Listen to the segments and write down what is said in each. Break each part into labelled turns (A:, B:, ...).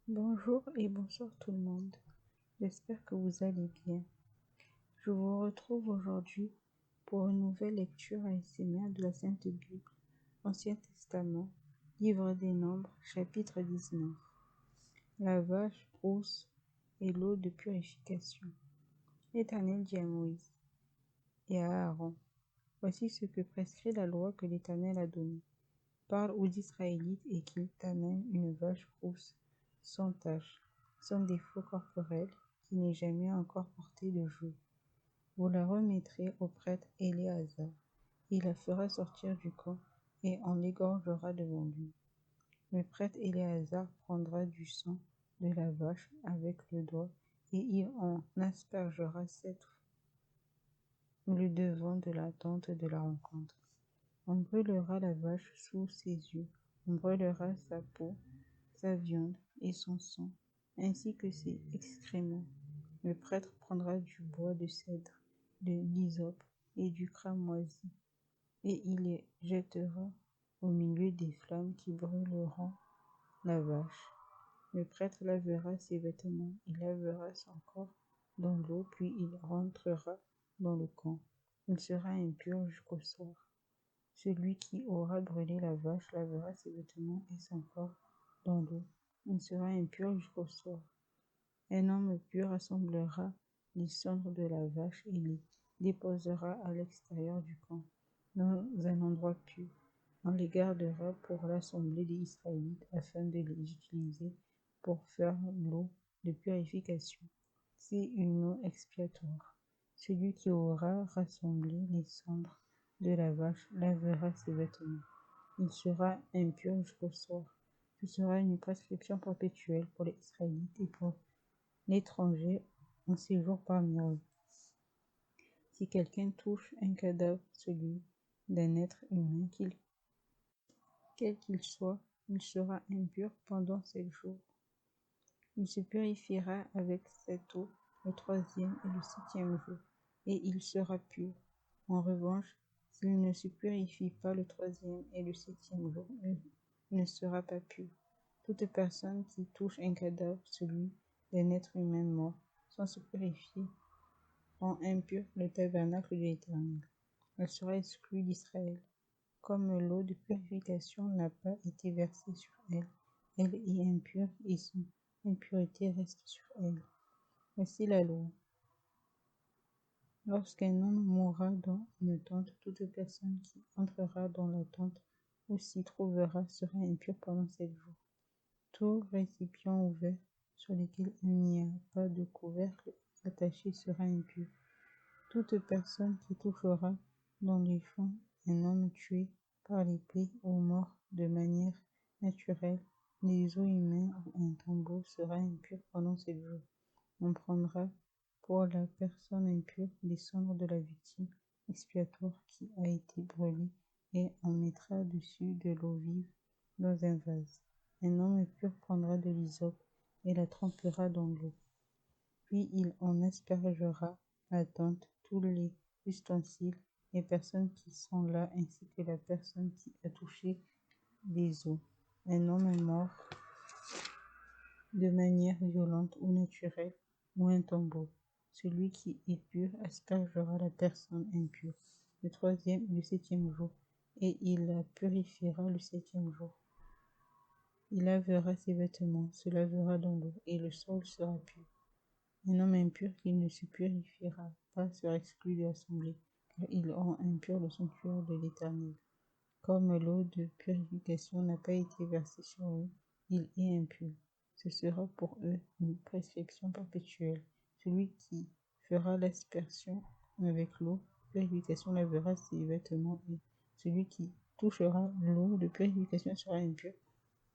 A: Bonjour et bonsoir tout le monde. J'espère que vous allez bien. Je vous retrouve aujourd'hui pour une nouvelle lecture ASMR de la Sainte Bible, Ancien Testament, Livre des Nombres, chapitre 19. La vache rousse et l'eau de purification. L'Éternel dit à Moïse et à Aaron, voici ce que prescrit la loi que l'Éternel a donnée. Parle aux Israélites et qu'ils t'amènent une vache rousse, sans tache, sans défaut corporel, qui n'ait jamais encore porté de joug. Vous la remettrez au prêtre Éléazar. Il la fera sortir du camp et on l'égorgera devant lui. Le prêtre Éléazar prendra du sang de la vache avec le doigt et il en aspergera 7 le devant de la tente de la rencontre. On brûlera la vache sous ses yeux, on brûlera sa peau, sa viande et son sang, ainsi que ses excréments. Le prêtre prendra du bois de cèdre, de l'hysope et du cramoisi, et il les jettera au milieu des flammes qui brûleront la vache. Le prêtre lavera ses vêtements, il lavera son corps dans l'eau, puis il rentrera dans le camp. Il sera impur jusqu'au soir. Celui qui aura brûlé la vache lavera ses vêtements et son corps dans l'eau. Il sera impur jusqu'au soir. Un homme pur rassemblera les cendres de la vache et les déposera à l'extérieur du camp, dans un endroit pur. On les gardera pour l'assemblée des Israélites afin de les utiliser pour faire l'eau de purification. C'est une eau expiatoire. Celui qui aura rassemblé les cendres de la vache lavera ses vêtements. Il sera impur jusqu'au soir. Ce sera une prescription perpétuelle pour les Israélites et pour l'étranger en séjour parmi eux. Si quelqu'un touche un cadavre, celui d'un être humain, quel qu'il soit, il sera impur pendant 7 jours. Il se purifiera avec cette eau le 3e et le 7e jour, et il sera pur. En revanche, s'il ne se purifie pas le 3e et le 7e jour, il ne sera pas pur. Toute personne qui touche un cadavre, celui d'un être humain mort, sans se purifier, rend impur le tabernacle de l'Éternel. Elle sera exclue d'Israël. Comme l'eau de purification n'a pas été versée sur elle, elle est impure et son impureté reste sur elle. Voici la loi. Lorsqu'un homme mourra dans une tente, toute personne qui entrera dans la tente ou s'y trouvera sera impure pendant 7 jours. Tout récipient ouvert sur lequel il n'y a pas de couvercle attaché sera impur. Toute personne qui touchera dans les champs un homme tué par l'épée ou mort de manière naturelle, des os humains ou un tombeau sera impur pendant 7 jours. On prendra pour la personne impure des cendres de la victime expiatoire qui a été brûlée et on mettra dessus de l'eau vive dans un vase. Un homme pur prendra de l'hysope et la trempera dans l'eau. Puis il en aspergera la tente, tous les ustensiles, les personnes qui sont là, ainsi que la personne qui a touché des eaux. Un homme mort de manière violente ou naturelle, ou un tombeau. Celui qui est pur aspergera la personne impure le 3e et le 7e jour, et il la purifiera le 7e jour. Il lavera ses vêtements, se lavera dans l'eau, et le sol sera pur. Un homme impur qui ne se purifiera pas sera exclu de l'assemblée, car il rend impur le sanctuaire de l'Éternel. Comme l'eau de purification n'a pas été versée sur eux, il est impur. Ce sera pour eux une prescription perpétuelle. Celui qui fera l'aspersion avec l'eau de purification lavera ses vêtements, et celui qui touchera l'eau de purification sera impur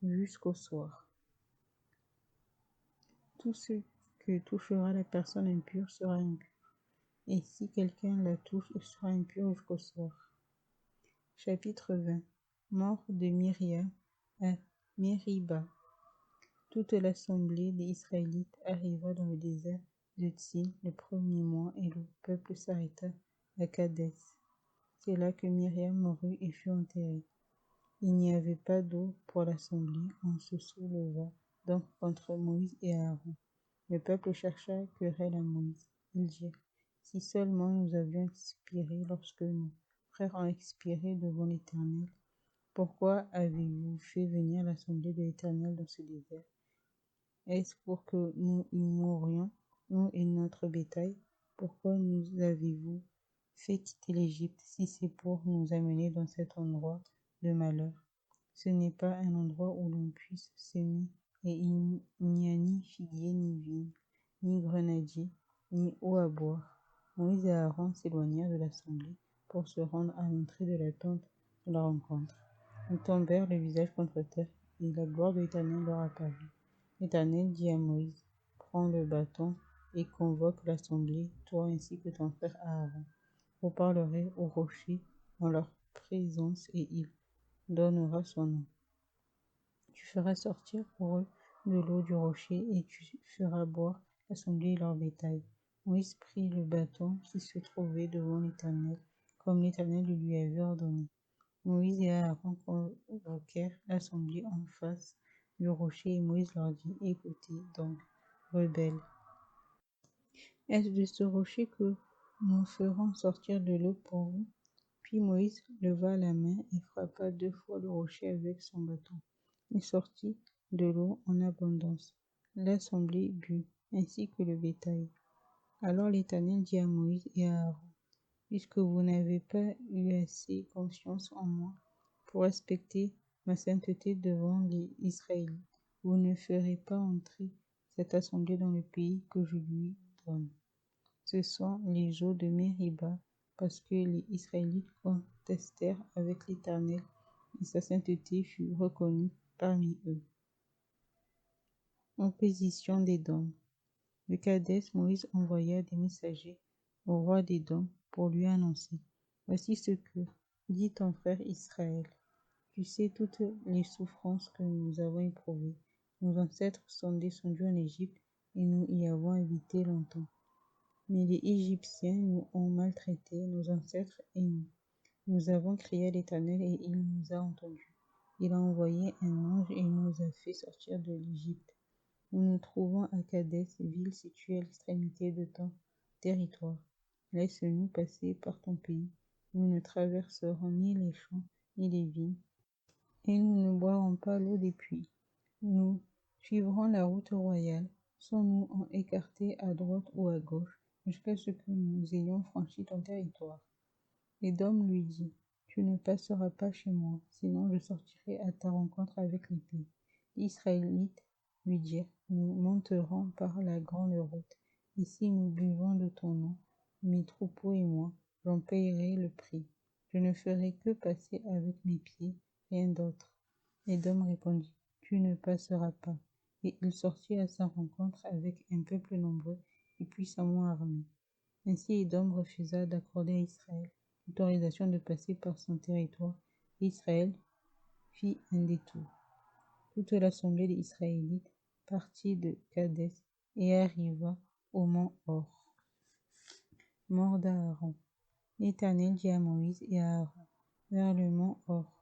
A: jusqu'au soir. Tout ce que touchera la personne impure sera impur, et si quelqu'un la touche, il sera impur jusqu'au soir. Chapitre 20. Mort de Myriam à Mériba. Toute l'assemblée des Israélites arriva dans le désert de Tsin le 1er mois, et le peuple s'arrêta à Kadès. C'est là que Myriam mourut et fut enterrée. Il n'y avait pas d'eau pour l'assemblée, on se souleva donc contre Moïse et Aaron. Le peuple chercha querelle à Moïse. Ils dirent, si seulement nous avions expiré lorsque nos frères ont expiré devant l'Éternel, pourquoi avez-vous fait venir l'assemblée de l'Éternel dans ce désert? Est-ce pour que nous y mourions, nous et notre bétail? Pourquoi nous avez-vous fait quitter l'Égypte si c'est pour nous amener dans cet endroit de malheur? Ce n'est pas un endroit où l'on puisse s'aimer, et il n'y a ni figuier, ni vigne, ni grenadier, ni eau à boire. Moïse et Aaron s'éloignèrent de l'assemblée pour se rendre à l'entrée de la tente de la rencontre. Ils tombèrent le visage contre terre, et la gloire de l'Éternel leur apparut. L'Éternel dit à Moïse, prends le bâton et convoque l'assemblée, toi ainsi que ton frère Aaron. Vous parlerez au rocher en leur présence et il donnera son nom. Tu feras sortir pour eux de l'eau du rocher et tu feras boire l'assemblée et leur bétail. Moïse prit le bâton qui se trouvait devant l'Éternel, comme l'Éternel le lui avait ordonné. Moïse et Aaron convoquèrent l'assemblée en face du rocher et Moïse leur dit, écoutez donc, rebelles, est-ce de ce rocher que nous ferons sortir de l'eau pour vous? Puis Moïse leva la main et frappa 2 fois le rocher avec son bâton. Il sortit de l'eau en abondance. L'assemblée but, ainsi que le bétail. Alors l'Éternel dit à Moïse et à Aaron, puisque vous n'avez pas eu assez confiance en moi pour respecter ma sainteté devant les Israélites, vous ne ferez pas entrer cette assemblée dans le pays que je lui donne. Ce sont les eaux de Mériba, parce que les Israélites contestèrent avec l'Éternel, et sa sainteté fut reconnue parmi eux. Opposition d'Édom. De Kadès, Moïse envoya des messagers au roi d'Édom pour lui annoncer, voici ce que dit ton frère Israël. Tu sais toutes les souffrances que nous avons éprouvées. Nos ancêtres sont descendus en Égypte et nous y avons habité longtemps. Mais les Égyptiens nous ont maltraités, nos ancêtres et nous. Nous avons crié à l'Éternel et il nous a entendus. Il a envoyé un ange et nous a fait sortir de l'Égypte. Nous nous trouvons à Kadès, ville située à l'extrémité de ton territoire. Laisse-nous passer par ton pays. Nous ne traverserons ni les champs ni les vignes, et nous ne boirons pas l'eau des puits. Nous suivrons la route royale, sans nous en écarter à droite ou à gauche, jusqu'à ce que nous ayons franchi ton territoire. Édom lui dit, tu ne passeras pas chez moi, sinon je sortirai à ta rencontre avec l'épée. Les Israélites lui dirent, nous monterons par la grande route, et si nous buvons de ton eau, mes troupeaux et moi, j'en payerai le prix. Je ne ferai que passer avec mes pieds, rien d'autre. Édom répondit, tu ne passeras pas. Et il sortit à sa rencontre avec un peuple nombreux et puissamment armé. Ainsi Édom refusa d'accorder à Israël l'autorisation de passer par son territoire, et Israël fit un détour. Toute l'assemblée des Israélites partit de Kadès et arriva au mont Hor. Mort d'Aaron. L'Éternel dit à Moïse et à Aaron, vers le mont Hor,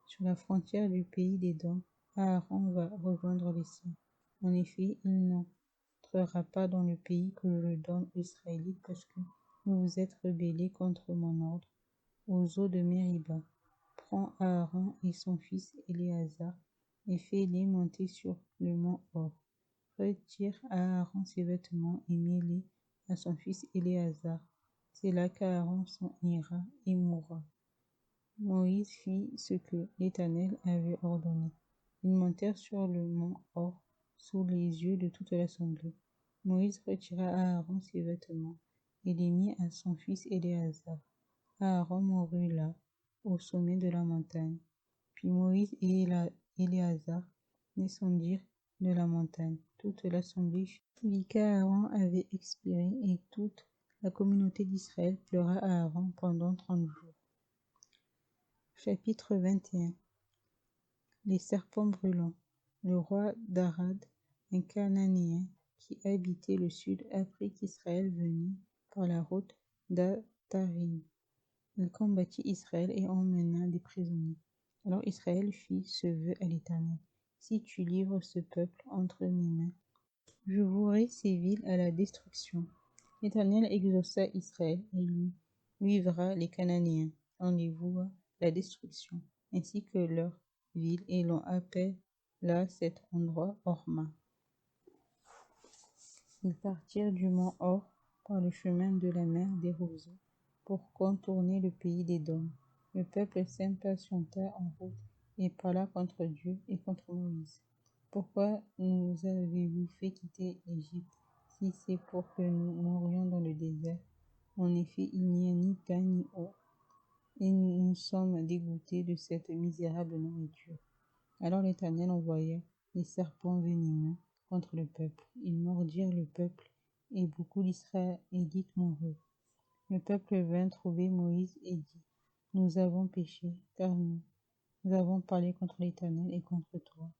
A: sur la frontière du pays d'Édom, Aaron va rejoindre les siens. En effet, il n'entrera pas dans le pays que je donne aux Israélites parce que vous vous êtes rebellés contre mon ordre aux eaux de Mériba. Prends Aaron et son fils Éléazar et fais-les monter sur le mont Hor. Retire à Aaron ses vêtements et mets-les à son fils Éléazar. C'est là qu'Aaron s'en ira et mourra. Moïse fit ce que l'Éternel avait ordonné. Ils montèrent sur le mont Hor sous les yeux de toute l'assemblée. Moïse retira à Aaron ses vêtements et les mit à son fils Éléazar. Aaron mourut là, au sommet de la montagne. Puis Moïse et Éléazar descendirent de la montagne. Toute l'assemblée vit qu'Aaron avait expiré et toute la communauté d'Israël pleura à Aaron pendant 30 jours. Chapitre 21. Les serpents brûlants. Le roi d'Arad, un Cananéen qui habitait le sud, apprit qu'Israël venait par la route d'Atarim. Il combattit Israël et emmena des prisonniers. Alors Israël fit ce vœu à l'Éternel. si tu livres ce peuple entre mes mains. Je vouerai ces villes à la destruction. L'Éternel exauça Israël et lui livra les Cananéens. On les voua la destruction, ainsi que leurs villes, et l'on appelle là cet endroit Horma. Ils partirent du mont Hor par le chemin de la mer des roseaux pour contourner le pays d'Édom. Le peuple s'impatienta en route et parla contre Dieu et contre Moïse. Pourquoi nous avez-vous fait quitter l'Égypte si c'est pour que nous mourions dans le désert? En effet, il n'y a ni pain ni eau, et nous sommes dégoûtés de cette misérable nourriture. Alors l'Éternel envoya des serpents venimeux contre le peuple. Ils mordirent le peuple, et beaucoup d'Israélites moururent. Le peuple vint trouver Moïse et dit, nous avons péché, car nous avons parlé contre l'Éternel et contre toi.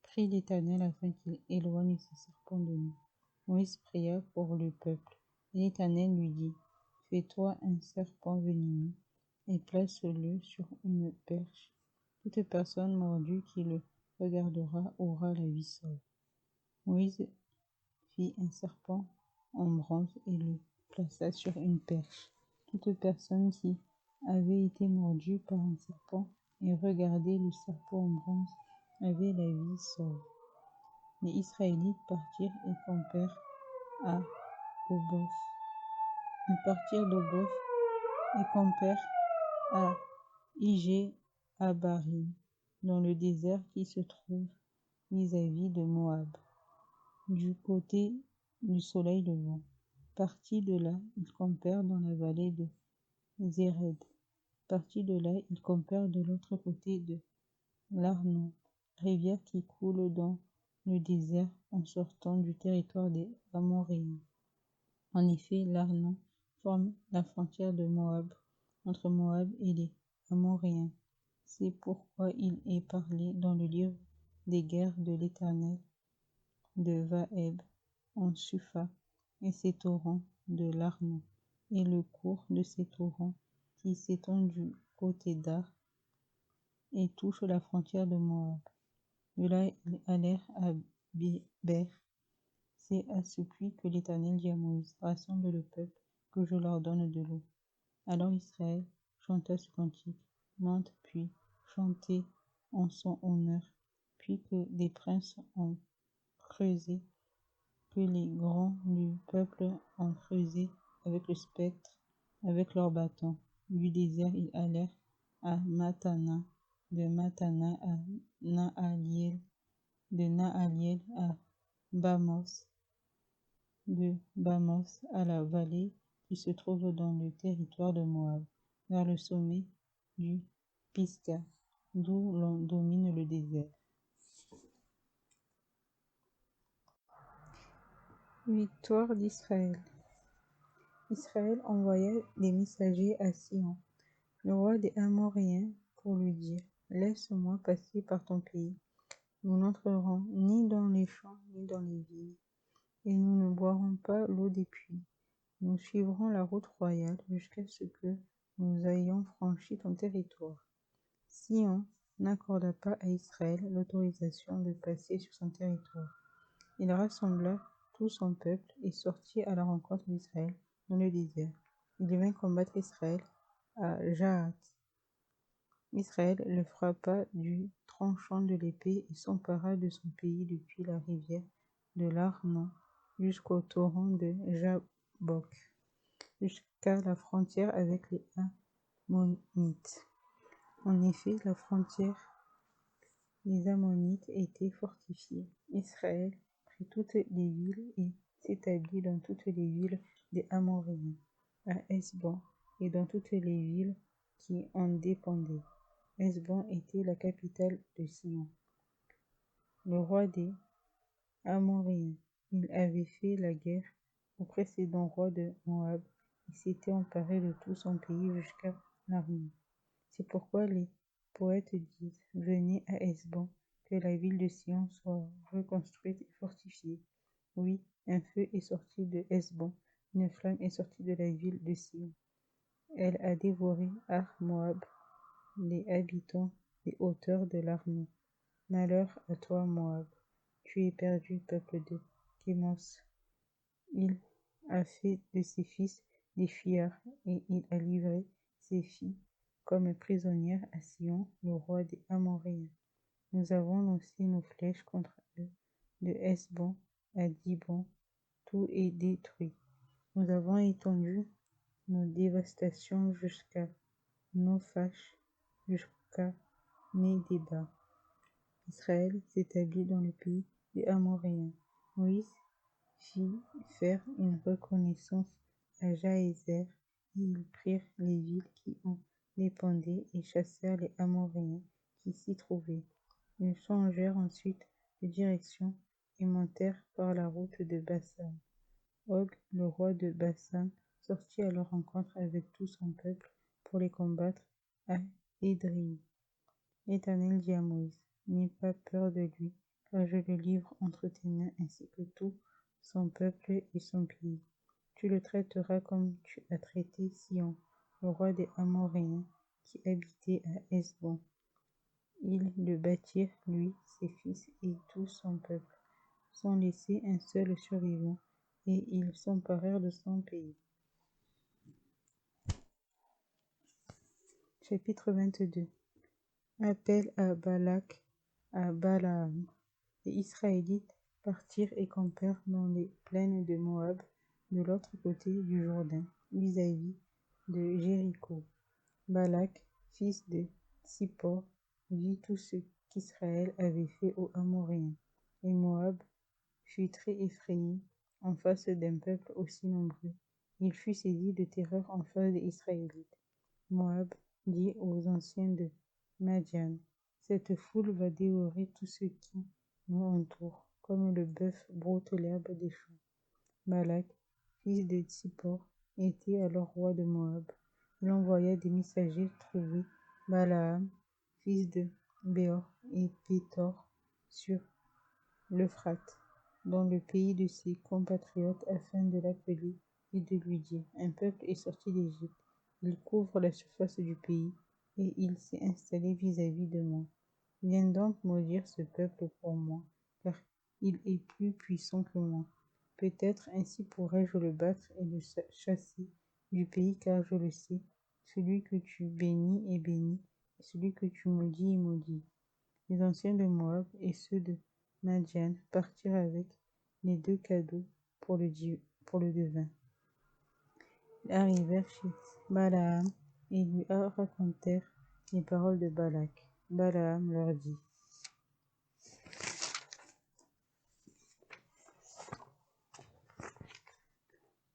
A: Prie l'Éternel afin qu'il éloigne ces serpents de nous. Moïse pria pour le peuple, et l'Éternel lui dit, fais-toi un serpent venimeux, et place-le sur une perche. Toute personne mordue qui le regardera aura la vie sauve. Moïse fit un serpent en bronze et le plaça sur une perche. Toute personne qui avait été mordue par un serpent et regardait le serpent en bronze avait la vie sauve. Les Israélites partirent et campèrent à Oboth. Ils partirent d'Oboth et campèrent à Ijé-Abarim, dans le désert qui se trouve vis-à-vis de Moab, du côté du soleil levant. Partis de là, ils campèrent dans la vallée de Zéred. Partis de là, ils campèrent de l'autre côté de l'Arnon, rivière qui coule dans le désert en sortant du territoire des Amoréens. En effet, l'Arnon forme la frontière de Moab, entre Moab et les Amoréens. C'est pourquoi il est parlé dans le livre des guerres de l'Éternel, de Vaeb en Supha, et ses torrents de l'Arnon, et le cours de ces torrents qui s'étend du côté d'Ar et touche la frontière de Moab. De là, ils allèrent à Béber. C'est à ce puits que l'Éternel dit à Moïse, rassemble le peuple, que je leur donne de l'eau. Alors Israël chanta ce cantique, maintes puis chantez en son honneur, puis que des princes ont creusé, que les grands du peuple ont creusé avec le spectre, avec leurs bâtons. Du désert ils allèrent à Matana, de Matana à Naaliel, de Naaliel à Bamos, de Bamos à la vallée qui se trouve dans le territoire de Moab, vers le sommet du Pisga, d'où l'on domine le désert. Victoire d'Israël. Israël envoya des messagers à Sion, le roi des Amoréens, pour lui dire, laisse-moi passer par ton pays. Nous n'entrerons ni dans les champs ni dans les vignes, et nous ne boirons pas l'eau des puits. Nous suivrons la route royale jusqu'à ce que nous ayons franchi ton territoire. Sion n'accorda pas à Israël l'autorisation de passer sur son territoire. Il rassembla tout son peuple et sortit à la rencontre d'Israël dans le désert. Il vint combattre Israël à Jahath. Israël le frappa du tranchant de l'épée et s'empara de son pays depuis la rivière de l'Arnon jusqu'au torrent de Jabbok, jusqu'à la frontière avec les Ammonites. En effet, la frontière des Ammonites était fortifiée. Israël prit toutes les villes et s'établit dans toutes les villes des Amoréens, à Hesbon et dans toutes les villes qui en dépendaient. Hesbon était la capitale de Sion. Le roi des Amoréens, il avait fait la guerre au précédent roi de Moab et s'était emparé de tout son pays jusqu'à l'Arnon. C'est pourquoi les poètes disent, venez à Hesbon, que la ville de Sion soit reconstruite et fortifiée. Oui, un feu est sorti de Hesbon, une flamme est sortie de la ville de Sion. Elle a dévoré Ar Moab, les habitants des hauteurs de l'Arnon. Malheur à toi, Moab, tu es perdu, peuple de Kémos. Il a fait de ses fils des fillards, et il a livré ses filles comme prisonnières à Sion, le roi des Amoréens. Nous avons lancé nos flèches contre eux, de Hesbon à Dibon, tout est détruit. Nous avons étendu nos dévastations jusqu'à Nophash, jusqu'à Médéba. Israël s'établit dans le pays des Amoréens. Moïse fit faire une reconnaissance à Jaézer, et ils prirent les villes qui en dépendaient et chassèrent les Amoréens qui s'y trouvaient. Ils changèrent ensuite de direction et montèrent par la route de Bassan. Og, le roi de Bassan, sortit à leur rencontre avec tout son peuple pour les combattre à Édréi. L'Éternel dit à Moïse, n'aie pas peur de lui, car je le livre entre tes mains ainsi que tout son peuple et son pays. Tu le traiteras comme tu as traité Sion, le roi des Amoréens, qui habitait à Hesbon. Ils le bâtirent, lui, ses fils et tout son peuple, sans laisser un seul survivant, et ils s'emparèrent de son pays. Chapitre 22. Appel à Balak, à Balaam. Les Israélites partirent et campèrent dans les plaines de Moab, de l'autre côté du Jourdain, vis-à-vis de Jéricho. Balak, fils de Tsippor, vit tout ce qu'Israël avait fait aux Amoréens, et Moab fut très effrayé en face d'un peuple aussi nombreux. Il fut saisi de terreur en face des Israélites. Moab dit aux anciens de Madian, cette foule va dévorer tout ce qui nous entoure, comme le bœuf broute l'herbe des champs. Balak, fils de Tsippor, était alors roi de Moab. Il envoya des messagers trouver Balaam, fils de Béor, et Pétor sur l'Euphrate, dans le pays de ses compatriotes, afin de l'appeler et de lui dire, un peuple est sorti d'Égypte, il couvre la surface du pays, et il s'est installé vis-à-vis de moi. Viens donc maudire ce peuple pour moi, car il est plus puissant que moi. Peut-être ainsi pourrais-je le battre et le chasser du pays, car je le sais, celui que tu bénis est béni, et celui que tu maudis est maudit. Les anciens de Moab et ceux de Madian partirent avec les deux cadeaux pour le devin. Ils arrivèrent chez Balaam et lui racontèrent les paroles de Balak. Balaam leur dit,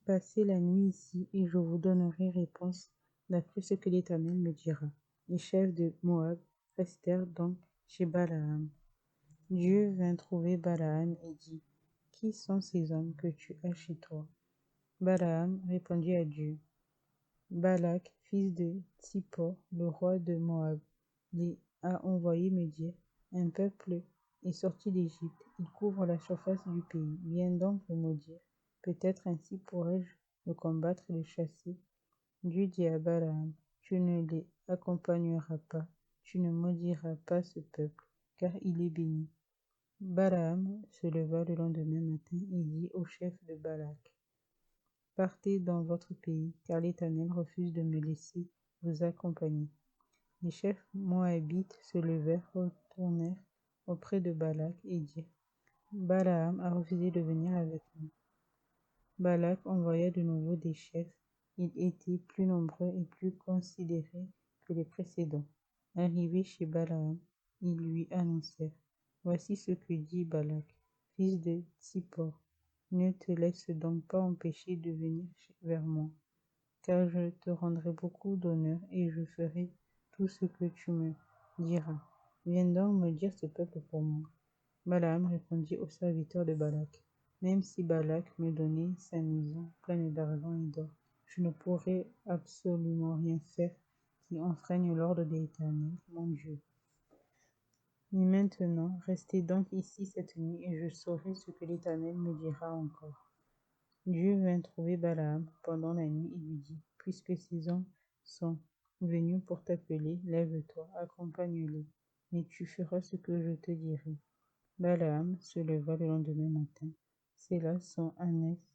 A: passez la nuit ici et je vous donnerai réponse d'après ce que l'Éternel me dira. Les chefs de Moab restèrent donc chez Balaam. Dieu vint trouver Balaam et dit, qui sont ces hommes que tu as chez toi? Balaam répondit à Dieu, Balak, fils de Tsippor, le roi de Moab, les a envoyé me dire, un peuple est sorti d'Égypte, il couvre la surface du pays, viens donc le maudire, peut-être ainsi pourrais-je le combattre et le chasser. Dieu dit à Balaam, tu ne les accompagneras pas, tu ne maudiras pas ce peuple, car il est béni. Balaam se leva le lendemain matin et dit au chef de Balak, partez dans votre pays, car l'Éternel refuse de me laisser vous accompagner. Les chefs moabites se levèrent, retournèrent auprès de Balak et dirent, Balaam a refusé de venir avec nous. Balak envoya de nouveau des chefs, ils étaient plus nombreux et plus considérés que les précédents. Arrivés chez Balaam, ils lui annoncèrent, voici ce que dit Balak, fils de Tsippor. Ne te laisse donc pas empêcher de venir vers moi, car je te rendrai beaucoup d'honneur et je ferai tout ce que tu me diras. Viens donc me dire ce peuple pour moi. Balaam répondit aux serviteurs de Balak, même si Balak me donnait sa maison pleine d'argent et d'or, je ne pourrais absolument rien faire qui enfreigne l'ordre de l'Éternel, mon Dieu. Mais maintenant, restez donc ici cette nuit et je saurai ce que l'Éternel me dira encore. Dieu vint trouver Balaam pendant la nuit et lui dit, puisque ces hommes sont venus pour t'appeler, lève-toi, accompagne-les. mais tu feras ce que je te dirai. Balaam se leva le lendemain matin, sella son ânesse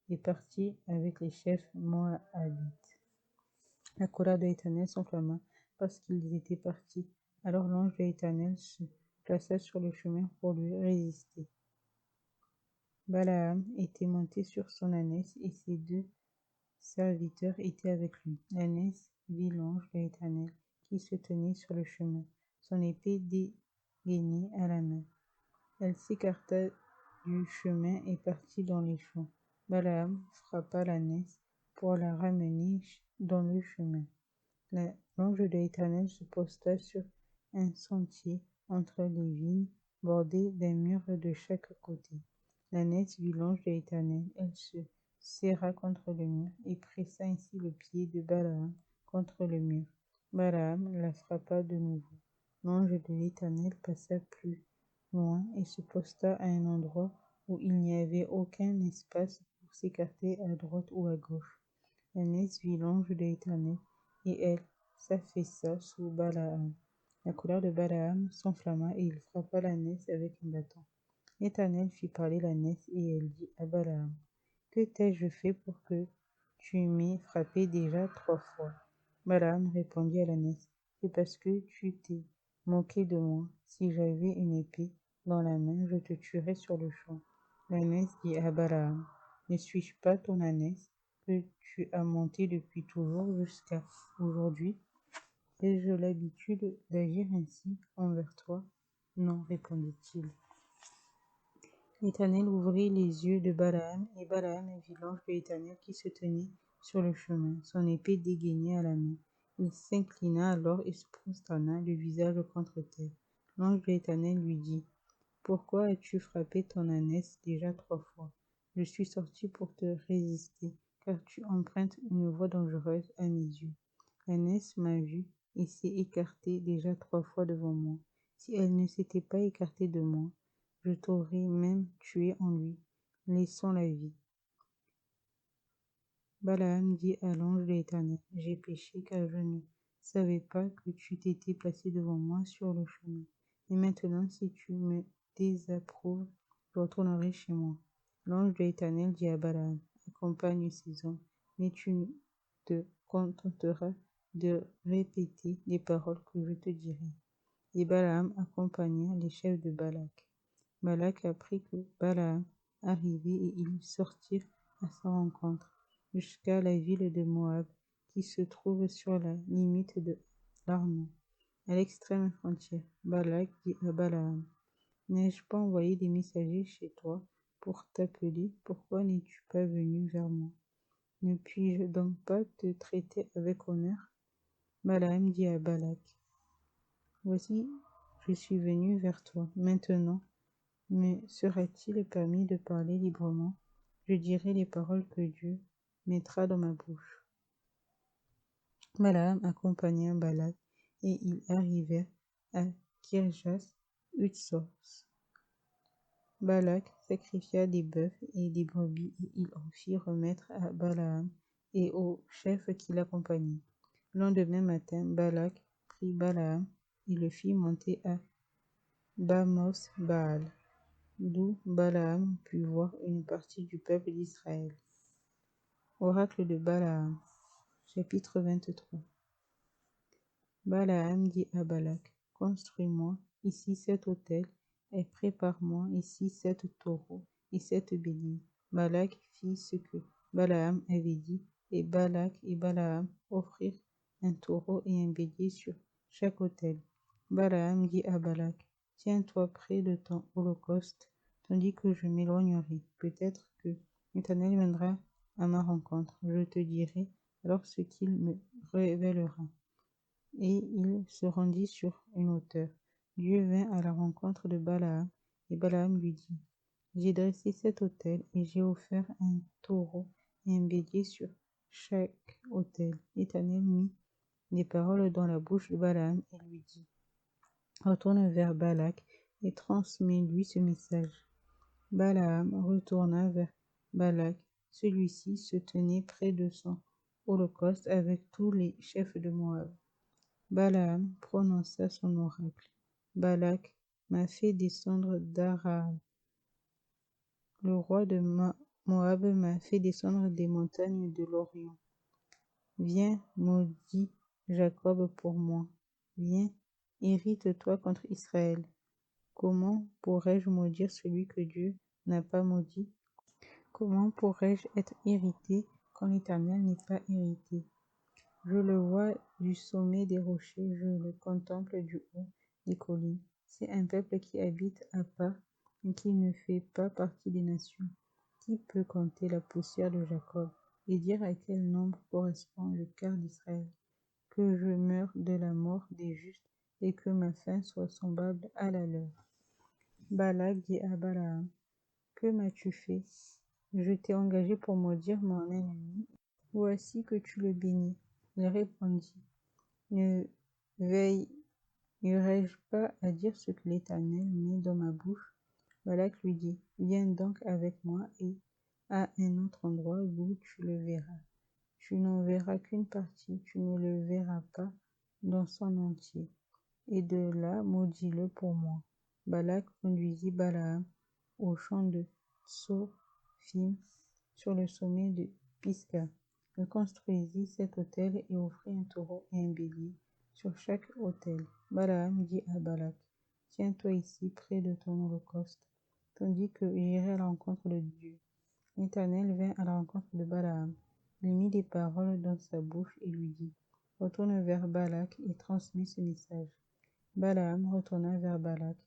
A: et partit avec les chefs moabites. La colère de l'Éternel s'enflamma parce qu'ils étaient partis. Alors l'ange de l'Éternel se plaça sur le chemin pour lui résister. Balaam était monté sur son ânesse et ses 2 serviteurs étaient avec lui. L'ânesse vit l'ange de l'Éternel qui se tenait sur le chemin, son épée dégainée à la main. Elle s'écarta du chemin et partit dans les champs. Balaam frappa l'ânesse pour la ramener dans le chemin. L'ange de l'Éternel se posta sur un sentier entre les vignes, bordé d'un mur de chaque côté. L'ânesse vit l'ange de l'Éternel. Elle se serra contre le mur et pressa ainsi le pied de Balaam contre le mur. Balaam la frappa de nouveau. L'ange de l'Éternel passa plus loin et se posta à un endroit où il n'y avait aucun espace pour s'écarter à droite ou à gauche. L'ânesse vit l'ange de l'Éternel et elle s'affaissa sous Balaam. La colère de Balaam s'enflamma et il frappa l'ânesse avec un bâton. L'Éternel fit parler l'ânesse et elle dit à Balaam, « Que t'ai-je fait pour que tu m'aies frappé déjà 3 fois ?» Balaam répondit à l'ânesse, « C'est parce que tu t'es moqué de moi. Si j'avais une épée dans la main, je te tuerais sur le champ. » L'ânesse dit à Balaam, « Ne suis-je pas ton ânesse que tu as montée depuis toujours jusqu'à aujourd'hui? Ai-je l'habitude d'agir ainsi envers toi? » Non, répondit-il. L'Éternel ouvrit les yeux de Balaam, et Balaam vit l'ange de l'Éternel qui se tenait sur le chemin, son épée dégainée à la main. Il s'inclina alors et se prosterna, le visage contre terre. L'ange de l'Éternel lui dit, « Pourquoi as-tu frappé ton ânesse déjà 3 fois? Je suis sorti pour te résister, car tu empruntes une voie dangereuse à mes yeux. L'ânesse m'a vu et s'est écartée déjà 3 fois devant moi. Si elle ne s'était pas écartée de moi, je t'aurais même tué en lui, laissant la vie. » Balaam dit à l'ange de l'Éternel, « J'ai péché car je ne savais pas que tu t'étais placé devant moi sur le chemin. Et maintenant, si tu me désapprouves, je retournerai chez moi. » L'ange de l'Éternel dit à Balaam, « Accompagne ces hommes, mais tu te contenteras de répéter les paroles que je te dirai. » Et Balaam accompagna les chefs de Balak. Balak apprit que Balaam arrivait et ils sortirent à sa rencontre jusqu'à la ville de Moab qui se trouve sur la limite de l'Arnon, à l'extrême frontière. Balak dit à Balaam, « N'ai-je pas envoyé des messagers chez toi pour t'appeler? Pourquoi n'es-tu pas venu vers moi? Ne puis-je donc pas te traiter avec honneur? » Balaam dit à Balak, « Voici, je suis venu vers toi. Maintenant, me sera-t-il permis de parler librement? Je dirai les paroles que Dieu mettra dans ma bouche. » Balaam accompagna Balak et ils arrivèrent à Kirjath Hutzos. Balak sacrifia des bœufs et des brebis et il en fit remettre à Balaam et aux chefs qui l'accompagnaient. Le lendemain matin, Balak prit Balaam et le fit monter à Bamoth Baal, d'où Balaam put voir une partie du peuple d'Israël. Oracle de Balaam, chapitre 23. Balaam dit à Balak, « Construis-moi ici 7 autels et prépare-moi ici 7 taureaux et 7 béliers. » Balak fit ce que Balaam avait dit, et Balak et Balaam offrirent un taureau et un bélier sur chaque autel. Balaam dit à Balak, « Tiens-toi près de ton holocauste, tandis que je m'éloignerai. Peut-être que l'Éternel viendra à ma rencontre. Je te dirai alors ce qu'il me révélera. » Et il se rendit sur une hauteur. Dieu vint à la rencontre de Balaam, et Balaam lui dit, « J'ai dressé 7 autels, et j'ai offert un taureau et un bélier sur chaque autel. » L'Éternel mit des paroles dans la bouche de Balaam et lui dit, « Retourne vers Balak et transmets-lui ce message. » Balaam retourna vers Balak. Celui-ci se tenait près de son holocauste avec tous les chefs de Moab. Balaam prononça son oracle. Balak m'a fait descendre d'Araam. Le roi de Moab m'a fait descendre des montagnes de l'Orient. Viens, maudit Jacob pour moi. Viens, irrite-toi contre Israël. Comment pourrais-je maudire celui que Dieu n'a pas maudit? Comment pourrais-je être irrité quand l'Éternel n'est pas irrité? Je le vois du sommet des rochers, je le contemple du haut des collines. C'est un peuple qui habite à part et qui ne fait pas partie des nations. Qui peut compter la poussière de Jacob et dire à quel nombre correspond le quart d'Israël? Que je meure de la mort des justes et que ma fin soit semblable à la leur. Balak dit à Balaam, que m'as-tu fait? Je t'ai engagé pour maudire mon ennemi. Voici que tu le bénis. Il répondit, ne veillerai-je pas à dire ce que l'Éternel met dans ma bouche? Balak lui dit, viens donc avec moi et à un autre endroit où tu le verras. Tu n'en verras qu'une partie, tu ne le verras pas dans son entier. Et de là, maudis-le pour moi. Balak conduisit Balaam au champ de Tsophim sur le sommet de Pisga. Il construisit 7 autels et offrit un taureau et un bélier sur chaque autel. Balaam dit à Balak, tiens-toi ici près de ton holocauste, tandis que j'irai à la rencontre de Dieu. L'Éternel vint à la rencontre de Balaam. Il mit des paroles dans sa bouche et lui dit, retourne vers Balak et transmets ce message. Balaam retourna vers Balak.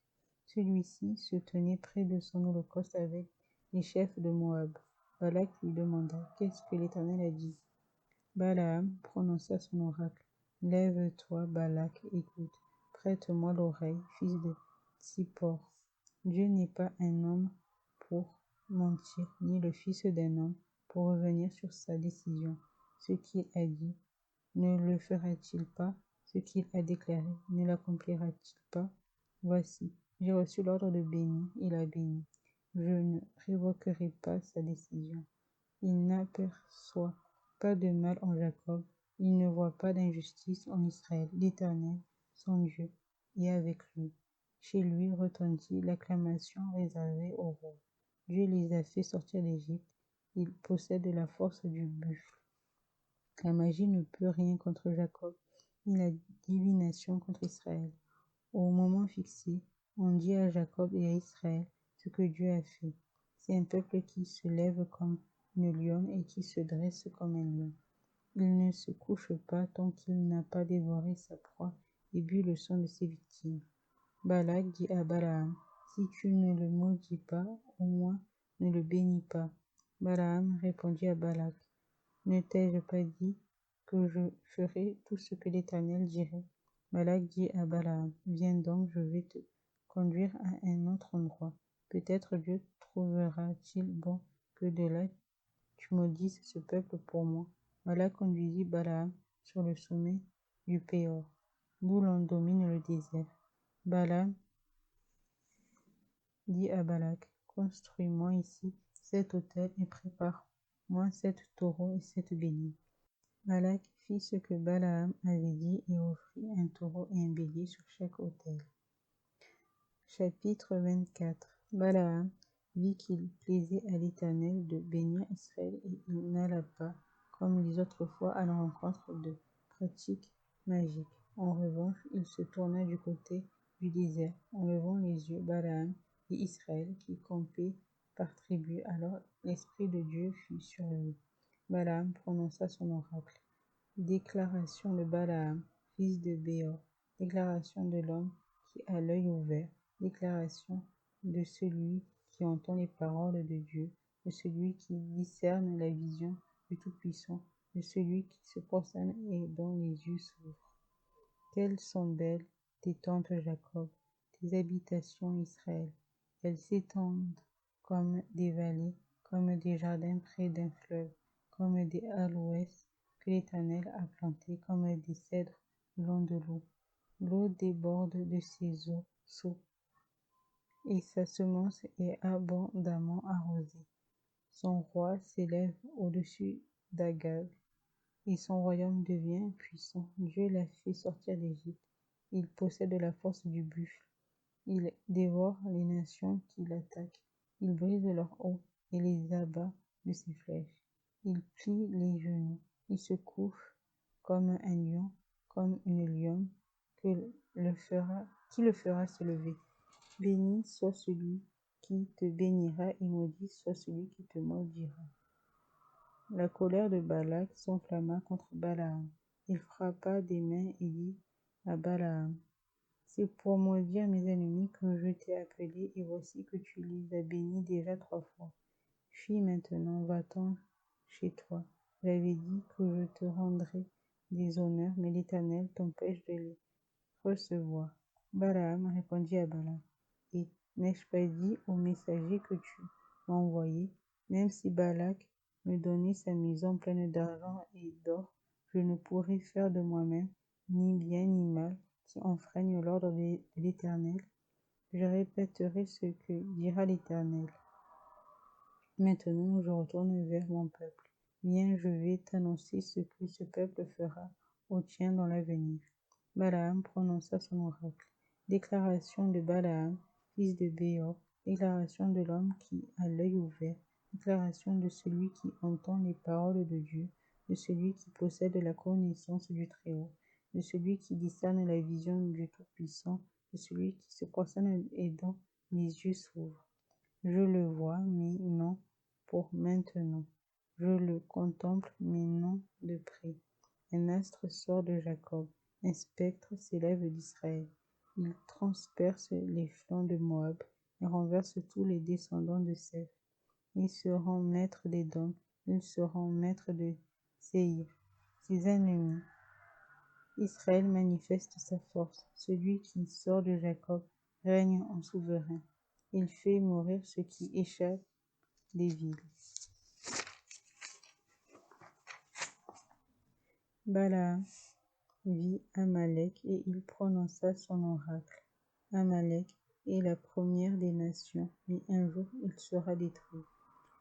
A: Celui-ci se tenait près de son holocauste avec les chefs de Moab. Balak lui demanda, qu'est-ce que l'Éternel a dit? Balaam prononça son oracle. Lève-toi, Balak, écoute. Prête-moi l'oreille, fils de Tsippor. Dieu n'est pas un homme pour mentir, ni le fils d'un homme pour revenir sur sa décision. Ce qu'il a dit, ne le fera-t-il pas? Ce qu'il a déclaré, ne l'accomplira-t-il pas? Voici, j'ai reçu l'ordre de bénir, il a béni. Je ne révoquerai pas sa décision. Il n'aperçoit pas de mal en Jacob, il ne voit pas d'injustice en Israël. L'Éternel, son Dieu, est avec lui. Chez lui retentit l'acclamation réservée au roi. Dieu les a fait sortir d'Égypte, il possède la force du buffle. La magie ne peut rien contre Jacob, ni la divination contre Israël. Au moment fixé, on dit à Jacob et à Israël ce que Dieu a fait. C'est un peuple qui se lève comme une lionne et qui se dresse comme un lion. Il ne se couche pas tant qu'il n'a pas dévoré sa proie et bu le sang de ses victimes. Balak dit à Balaam, si tu ne le maudis pas, au moins ne le bénis pas. Balaam répondit à Balak, ne t'ai-je pas dit que je ferai tout ce que l'Éternel dirait? Balak dit à Balaam, viens donc, je vais te conduire à un autre endroit. Peut-être Dieu trouvera-t-il bon que de là tu maudisses ce peuple pour moi. Balak conduisit Balaam sur le sommet du Péor, d'où l'on domine le désert. Balaam dit à Balak, construis-moi ici 7 autels et prépare-moi 7 taureaux et 7 béliers. Balak fit ce que Balaam avait dit et offrit un taureau et un bélier sur chaque autel. Chapitre 24. Balaam vit qu'il plaisait à l'Éternel de bénir Israël et il n'alla pas, comme les autres fois, à la rencontre de pratiques magiques. En revanche, il se tourna du côté du désert, en levant les yeux, Balaam et Israël qui campaient par tribu. Alors l'Esprit de Dieu fut sur lui. Balaam prononça son oracle. Déclaration de Balaam, fils de Béor. Déclaration de l'homme qui a l'œil ouvert. Déclaration de celui qui entend les paroles de Dieu, de celui qui discerne la vision du Tout-Puissant, de celui qui se prosterne et dont les yeux s'ouvrent. Quelles sont belles tes tentes, Jacob, tes habitations, Israël. Elles s'étendent comme des vallées, comme des jardins près d'un fleuve, comme des aloès que l'Éternel a plantés, comme des cèdres le long de l'eau. L'eau déborde de ses eaux et sa semence est abondamment arrosée. Son roi s'élève au-dessus d'Agag, et son royaume devient puissant. Dieu l'a fait sortir d'Égypte. Il possède la force du buffle. Il dévore les nations qui l'attaquent. Il brise leurs hauts et les abat de ses flèches. Il plie les genoux. Il se couche comme un lion, comme une lionne, qui le fera se lever. Béni soit celui qui te bénira et maudit soit celui qui te maudira. La colère de Balak s'enflamma contre Balaam. Il frappa des mains et dit à Balaam, c'est pour maudire mes ennemis que je t'ai appelé, et voici que tu les as bénis déjà 3 fois. Fuis maintenant, va-t'en chez toi. J'avais dit que je te rendrais des honneurs, mais l'Éternel t'empêche de les recevoir. Balaam répondit à Balak, et n'ai-je pas dit au messager que tu m'as envoyé, même si Balak me donnait sa maison pleine d'argent et d'or, je ne pourrais faire de moi-même ni bien ni mal qui enfreignent l'ordre de l'Éternel. Je répéterai ce que dira l'Éternel. Maintenant, je retourne vers mon peuple. Viens, je vais t'annoncer ce que ce peuple fera au tien dans l'avenir. Balaam prononça son oracle. Déclaration de Balaam, fils de Béor, déclaration de l'homme qui a l'œil ouvert, déclaration de celui qui entend les paroles de Dieu, de celui qui possède la connaissance du Très-Haut, de celui qui discerne la vision du Tout-Puissant, de celui qui se prosterne et dont les yeux s'ouvrent. Je le vois, mais non pour maintenant. Je le contemple, mais non de près. Un astre sort de Jacob, un spectre s'élève d'Israël. Il transperce les flancs de Moab et renverse tous les descendants de Seth. Ils seront maîtres d'Édom, ils seront maîtres de Séir, ses ennemis. Israël manifeste sa force. Celui qui sort de Jacob règne en souverain. Il fait mourir ceux qui échappent des villes. Balaam vit Amalek et il prononça son oracle. Amalek est la première des nations, mais un jour il sera détruit.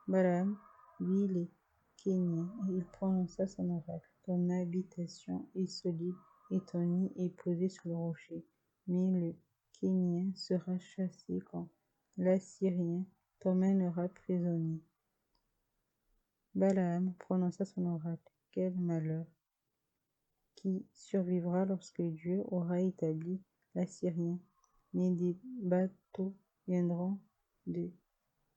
A: Balaam vit les Kéniens et il prononça son oracle. Ton habitation est solide et ton nid est posé sur le rocher. Mais le Kénien sera chassé quand l'Assyrien t'emmènera prisonnier. Balaam prononça son oracle. Quel malheur! Qui survivra lorsque Dieu aura établi l'Assyrien. Mais des bateaux viendront de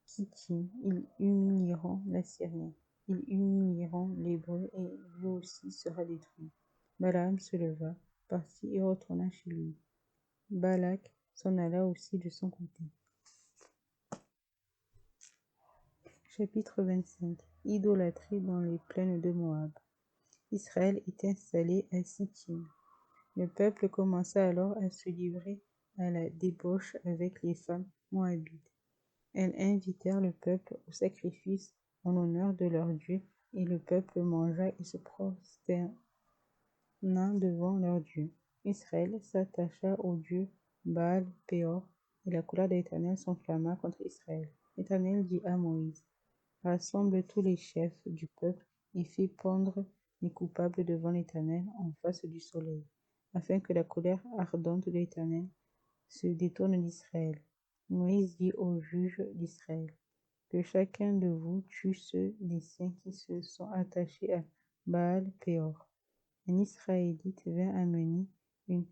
A: Kittim, ils humilieront l'Assyrien, ils humilieront l'Hébreu et lui aussi sera détruit. Balaam se leva, partit et retourna chez lui. Balak s'en alla aussi de son côté. Chapitre 25. Idolâtrie dans les plaines de Moab. Israël est installé à Sittim. Le peuple commença alors à se livrer à la débauche avec les femmes moabites. Elles invitèrent le peuple au sacrifice en l'honneur de leur Dieu, et le peuple mangea et se prosterna devant leur Dieu. Israël s'attacha au Dieu Baal Péor, et la colère de l'Éternel s'enflamma contre Israël. L'Éternel dit à Moïse, rassemble tous les chefs du peuple et fais pendre les coupables devant l'Éternel en face du soleil, afin que la colère ardente de l'Éternel se détourne d'Israël. Moïse dit aux juges d'Israël, que chacun de vous tue ceux des siens qui se sont attachés à Baal Péor. Un Israélite vint amener une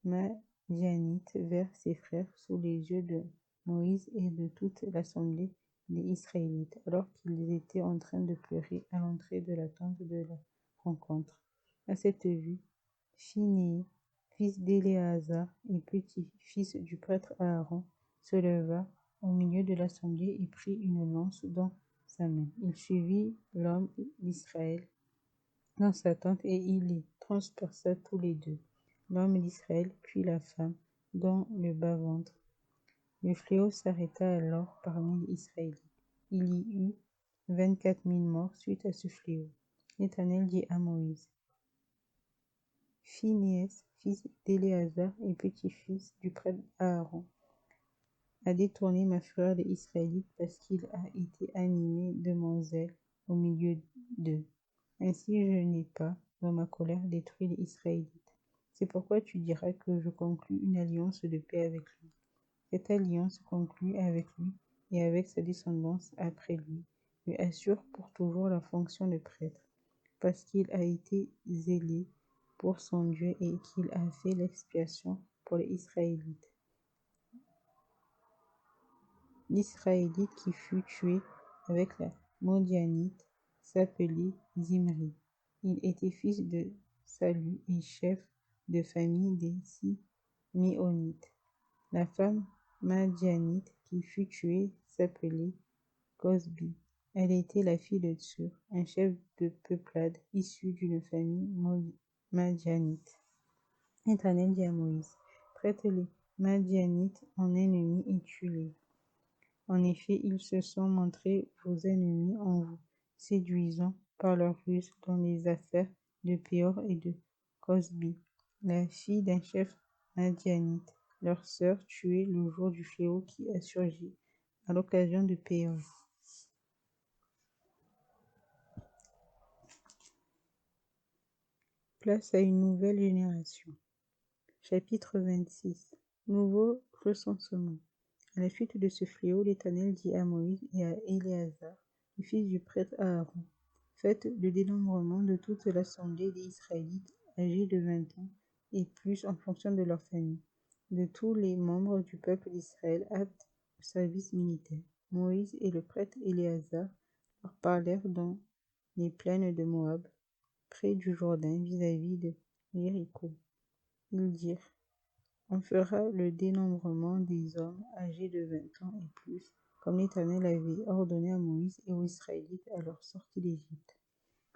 A: Madianite vers ses frères sous les yeux de Moïse et de toute l'assemblée des Israélites, alors qu'ils étaient en train de pleurer à l'entrée de la tente de la rencontre. À cette vue, Phinéas, fils d'Éléazar et petit-fils du prêtre Aaron, se leva au milieu de l'assemblée et prit une lance dans sa main. Il suivit l'homme d'Israël dans sa tente et il les transperça tous les deux, l'homme d'Israël puis la femme, dans le bas-ventre. Le fléau s'arrêta alors parmi les Israélites. Il y eut 24 000 morts suite à ce fléau. L'Éternel dit à Moïse, Phinéas, fils d'Éléazar et petit-fils du prêtre Aaron, a détourné ma fureur des Israélites parce qu'il a été animé de mon zèle au milieu d'eux. Ainsi je n'ai pas, dans ma colère, détruit les Israélites. C'est pourquoi tu diras que je conclus une alliance de paix avec lui. Cette alliance conclue avec lui et avec sa descendance après lui assure pour toujours la fonction de prêtre, parce qu'il a été zélé pour son Dieu et qu'il a fait l'expiation pour les Israélites. L'Israélite qui fut tué avec la Modianite s'appelait Zimri. Il était fils de Salu et chef de famille des Siméonites. La femme Madianite qui fut tuée s'appelait Cosbi. Elle était la fille de Tsur, un chef de peuplade issu d'une famille madianite. L'Éternel dit à Moïse, traite les Madianites en ennemis et tue-les. En effet, ils se sont montrés vos ennemis en vous séduisant par leur ruse dans les affaires de Péor et de Cosbi, la fille d'un chef madianite, leur sœur tuée le jour du fléau qui a surgi à l'occasion de Péor. Place à une nouvelle génération. Chapitre 26. Nouveau recensement. À la suite de ce fléau, l'Éternel dit à Moïse et à Éléazar, le fils du prêtre Aaron, faites le dénombrement de toute l'assemblée des Israélites âgés de 20 ans et plus en fonction de leur famille, de tous les membres du peuple d'Israël aptes au service militaire. Moïse et le prêtre Éléazar leur parlèrent dans les plaines de Moab, près du Jourdain, vis-à-vis de Jéricho. Ils dirent, on fera le dénombrement des hommes âgés de 20 ans et plus, comme l'Éternel avait ordonné à Moïse et aux Israélites à leur sortie d'Égypte.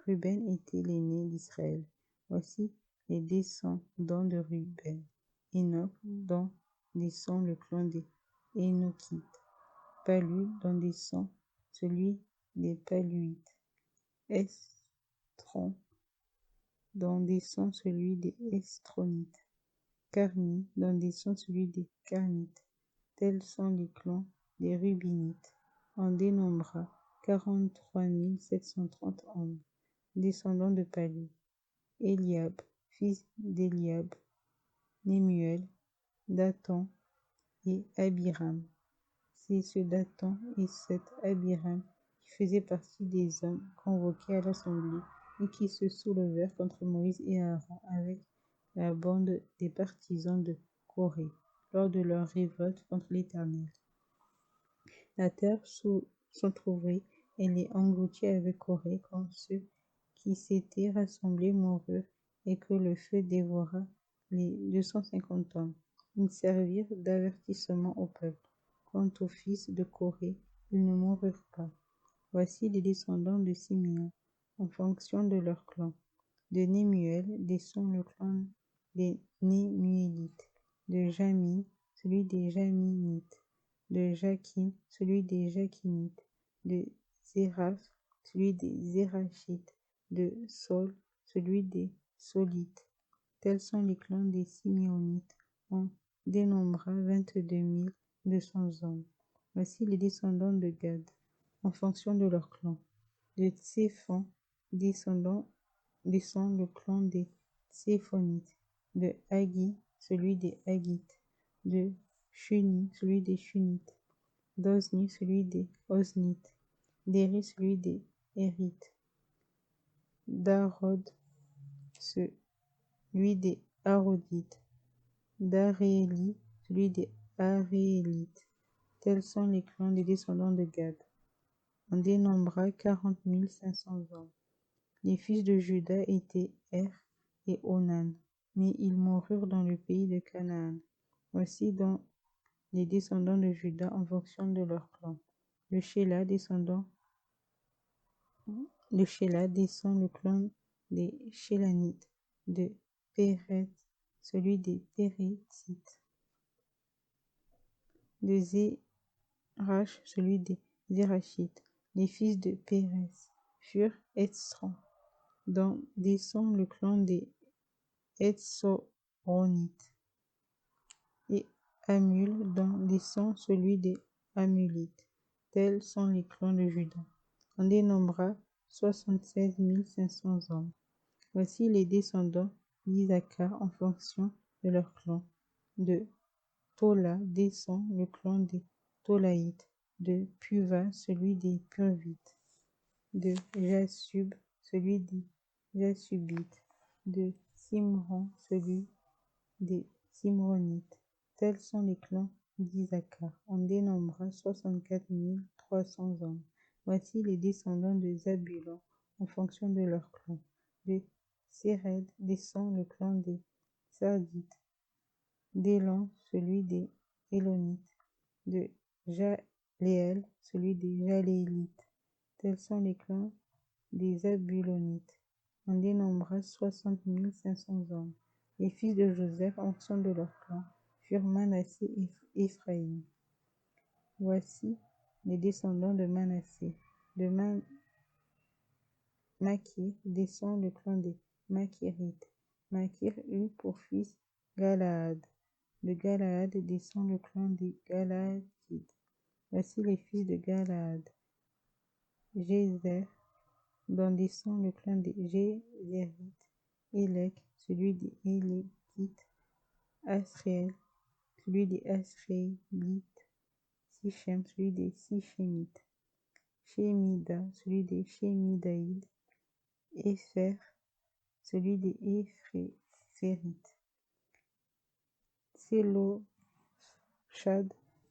A: Ruben était l'aîné d'Israël. Voici les descendants de Ruben. Enoch, dont descend le clan des Énochites. Palu, dont descend celui des Paluites. Estron, dont descend celui des Estronites. Carmi, dont descend celui des Carmites. Tels sont les clans des Rubinites. On dénombra 43 730 hommes, descendants de Palu. Eliab, fils d'Eliab, Nemuel, Dathan et Abiram. C'est ce Dathan et cet Abiram qui faisaient partie des hommes convoqués à l'assemblée et qui se soulevèrent contre Moïse et Aaron avec la bande des partisans de Corée lors de leur révolte contre l'Éternel. La terre s'entr'ouvrit et les engloutit avec Corée quand ceux qui s'étaient rassemblés moururent et que le feu dévora les 250 hommes. Ils servirent d'avertissement au peuple. Quant aux fils de Corée, ils ne moururent pas. Voici les descendants de Siméon, en fonction de leur clan. De Nemuel descend le clan des Nemuélites. De Jamin, celui des Jaminites. De Jakin, celui des Jakinites. De Zéraph, celui des Zérachites. De Sol, celui des Solites. Tels sont les clans des Siméonites. On dénombra 22 200 hommes. Voici les descendants de Gad, en fonction de leur clan. De Tséphon descend le clan des Tséphonites. De Haggi, celui des Haggites. De Shuni, celui des Shunites. d'Ozni, celui des Oznites. d'Éri, celui des Érites. d'Arod, celui des Arodites. d'Aréli, celui des Arélites. Tels sont les clans des descendants de Gad. On dénombra 40 500 hommes. Les fils de Juda étaient Er et Onan, mais ils moururent dans le pays de Canaan. Voici donc les descendants de Juda en fonction de leur clan. De Shéla descend le clan des Shélanites. De Péret, celui des Pérétites. De Zérach, celui des Zérachites. Les fils de Pérez furent Etsran, dont descend le clan des Etsoronites. Et Amul, dont descend celui des Amulites. Tels sont les clans de Juda. On dénombra 76 500 hommes. Voici les descendants d'Isaacar en fonction de leur clan. De Tola descend le clan des Tolaïtes. De Puva, celui des Purvites. De Jasub, celui des Jasubites. De Simron, celui des Simronites. Tels sont les clans d'Isaacar. On dénombra 64 300 hommes. Voici les descendants de Zabulon en fonction de leur clan. De Séred descend le clan des Sardites. D'Élan, celui des Élonites. De Jaléel, celui des Jaléélites. Tels sont les clans des Zabulonites. On dénombra 60 500 hommes. Les fils de Joseph, en fonction de leur clan, furent Manassé et Éphraïm. Voici les descendants de Manassé. De Makir descend le clan des Makirites. Makir eut pour fils Galaad. De Galaad descend le clan des Galaadites. Voici les fils de Galaad. Jézer, dont descend le clan des Jézérites. Élec, celui des Éléquites. Asriel, celui des Asriélites. Sichem, celui des Sichémites. Shémida, celui des Shémidaïdes. Épher, celui des Éphérites. Sélochad,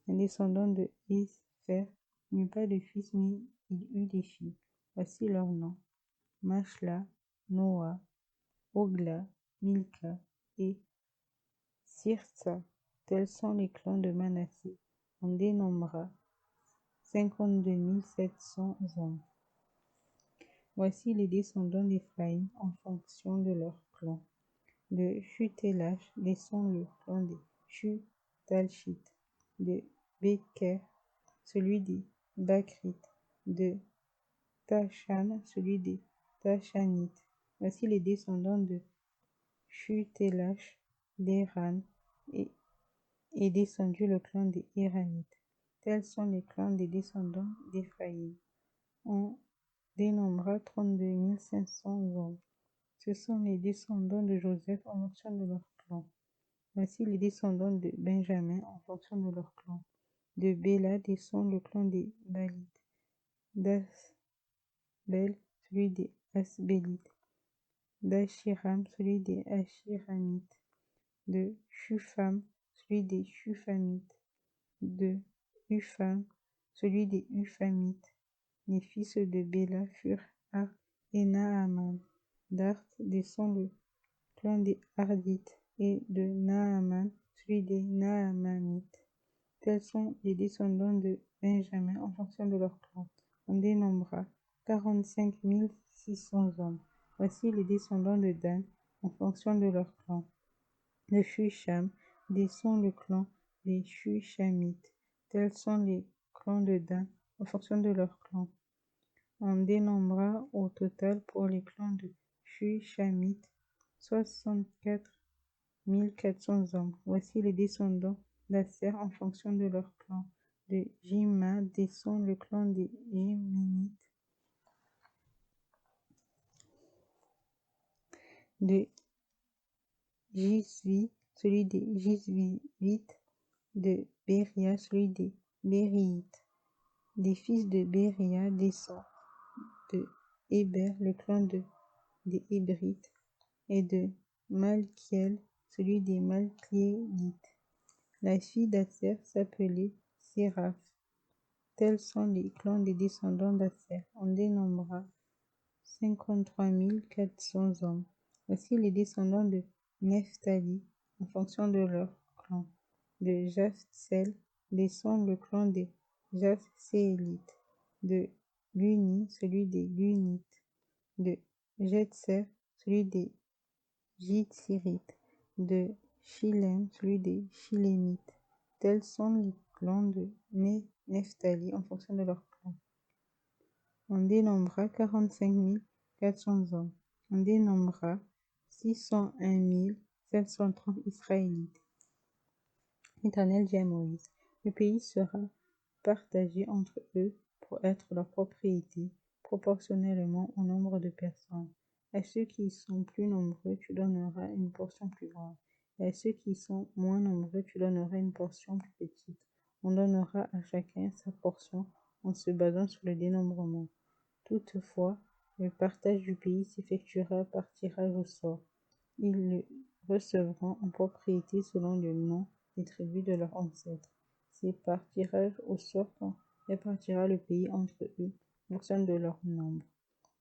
A: un descendant de Épher, n'eut pas de fils, mais il eut des filles. Voici leurs noms: Machla, Noa, Ogla, Milka et Sirsa. Tels sont les clans de Manassé. On dénombra 52 700 hommes. Voici les descendants d'Éphraïm en fonction de leur clan. De Chutélach descend le clan des Chutalchites. De Béker, celui des Bakrites. De Tachan, celui des Tachanites. Voici les descendants de Chutélach. D'Éran est descendu le clan des Éranites. Tels sont les clans des descendants d'Éphraïm. On dénombra 32 500 hommes. Ce sont les descendants de Joseph en fonction de leur clan. Voici les descendants de Benjamin en fonction de leur clan. De Béla descend le clan des Balites. d'Asbel, celui des Asbélites. D'Achiram, celui des Achiramites. De Shupham, celui des Shufamites. De Upham, celui des Uphamites. Les fils de Béla furent Ar et Naaman. D'Art descend le clan des Ardites, et de Naaman, celui des Naamanites. Tels sont les descendants de Benjamin en fonction de leur clan. On dénombra 45 600 hommes. Voici les descendants de Dan en fonction de leur clan. De Shusham descend le clan des Shushamites. Tels sont les clans de Dan en fonction de leur clan. On dénombra au total pour les clans de Shushamites 64 400 hommes. Voici les descendants d'Asser en fonction de leur clan. De Jima descend le clan des Jiminites. De Jisvi, celui des Jisvites. De Béria, celui des Bériites. Des fils de Béria descend de Héber, le clan des Hébrites. Et de Malkiel, celui des Malkiélites. La fille d'Asser s'appelait Séraph. Tels sont les clans des descendants d'Asser. On dénombra 53 400 hommes. Voici les descendants de Nephtali en fonction de leur clan. De Japhsel descend le clan des Japhséélites. De Guni, celui des Gunites. De Jetser, celui des Jitsirites. De Shilem, celui des Shilémites. Tels sont les clans de Nephtali en fonction de leur clan. On dénombra 45 400 hommes. On dénombra 601 730 Israélites. L'Éternel dit à Moïse: le pays sera partagé entre eux pour être leur propriété, proportionnellement au nombre de personnes. À ceux qui sont plus nombreux, tu donneras une portion plus grande, Et à ceux qui sont moins nombreux, tu donneras une portion plus petite. On donnera à chacun sa portion en se basant sur le dénombrement. Toutefois, le partage du pays s'effectuera par tirage au sort. Ils le recevront en propriété selon le nom des tribus de leurs ancêtres. C'est par tirage au sort qu'on répartira le pays entre eux en fonction de leur nombre.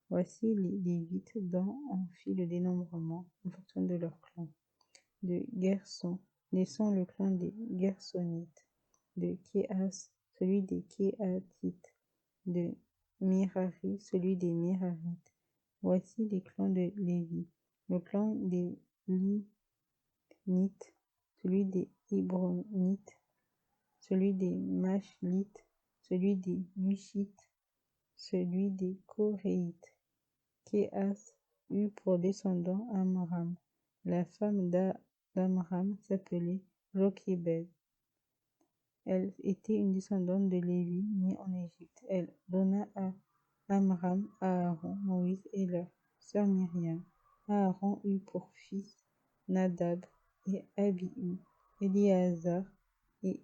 A: Voici les Lévites dont on fit le dénombrement en fonction de leur clan. De Gerson descend le clan des Gersonites. De Kéas, celui des Kéatites. De Mirari, celui des Mirarites. Voici les clans de Lévi. Le clan des Linites, celui des Hébronites, celui des Machlites, celui des Mushites, celui des Coréites. Kéas eut pour descendant Amram. La femme d'Amram s'appelait Jochébed. Elle était une descendante de Lévi, née en Égypte. Elle donna à Amram, Aaron, Moïse et leur sœur Myriam. Aaron eut pour fils Nadab et Abihu, Éléazar et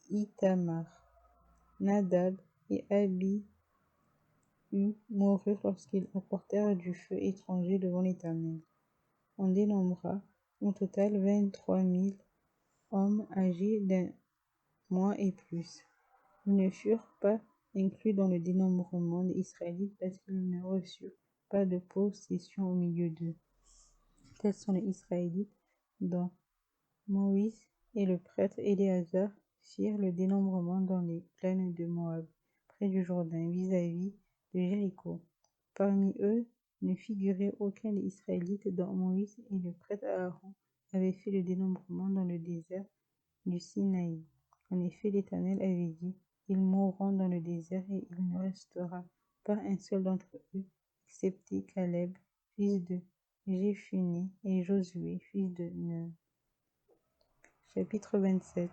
A: Ithamar. Nadab et Abihu moururent lorsqu'ils apportèrent du feu étranger devant l'Éternel. On dénombra au total 23 000 hommes âgés d'un mois et plus. Ils ne furent pas inclus dans le dénombrement des Israélites parce qu'ils ne reçurent pas de possession au milieu d'eux. Tels sont les Israélites dont Moïse et le prêtre Éléazar firent le dénombrement dans les plaines de Moab, près du Jourdain, vis-à-vis de Jéricho. Parmi eux ne figurait aucun des Israélites dont Moïse et le prêtre Aaron avaient fait le dénombrement dans le désert du Sinaï. En effet, l'Éternel avait dit, ils mourront dans le désert et il ne restera pas un seul d'entre eux, excepté Caleb, fils de Jéphuné, et Josué, fils de Nun. Chapitre 27.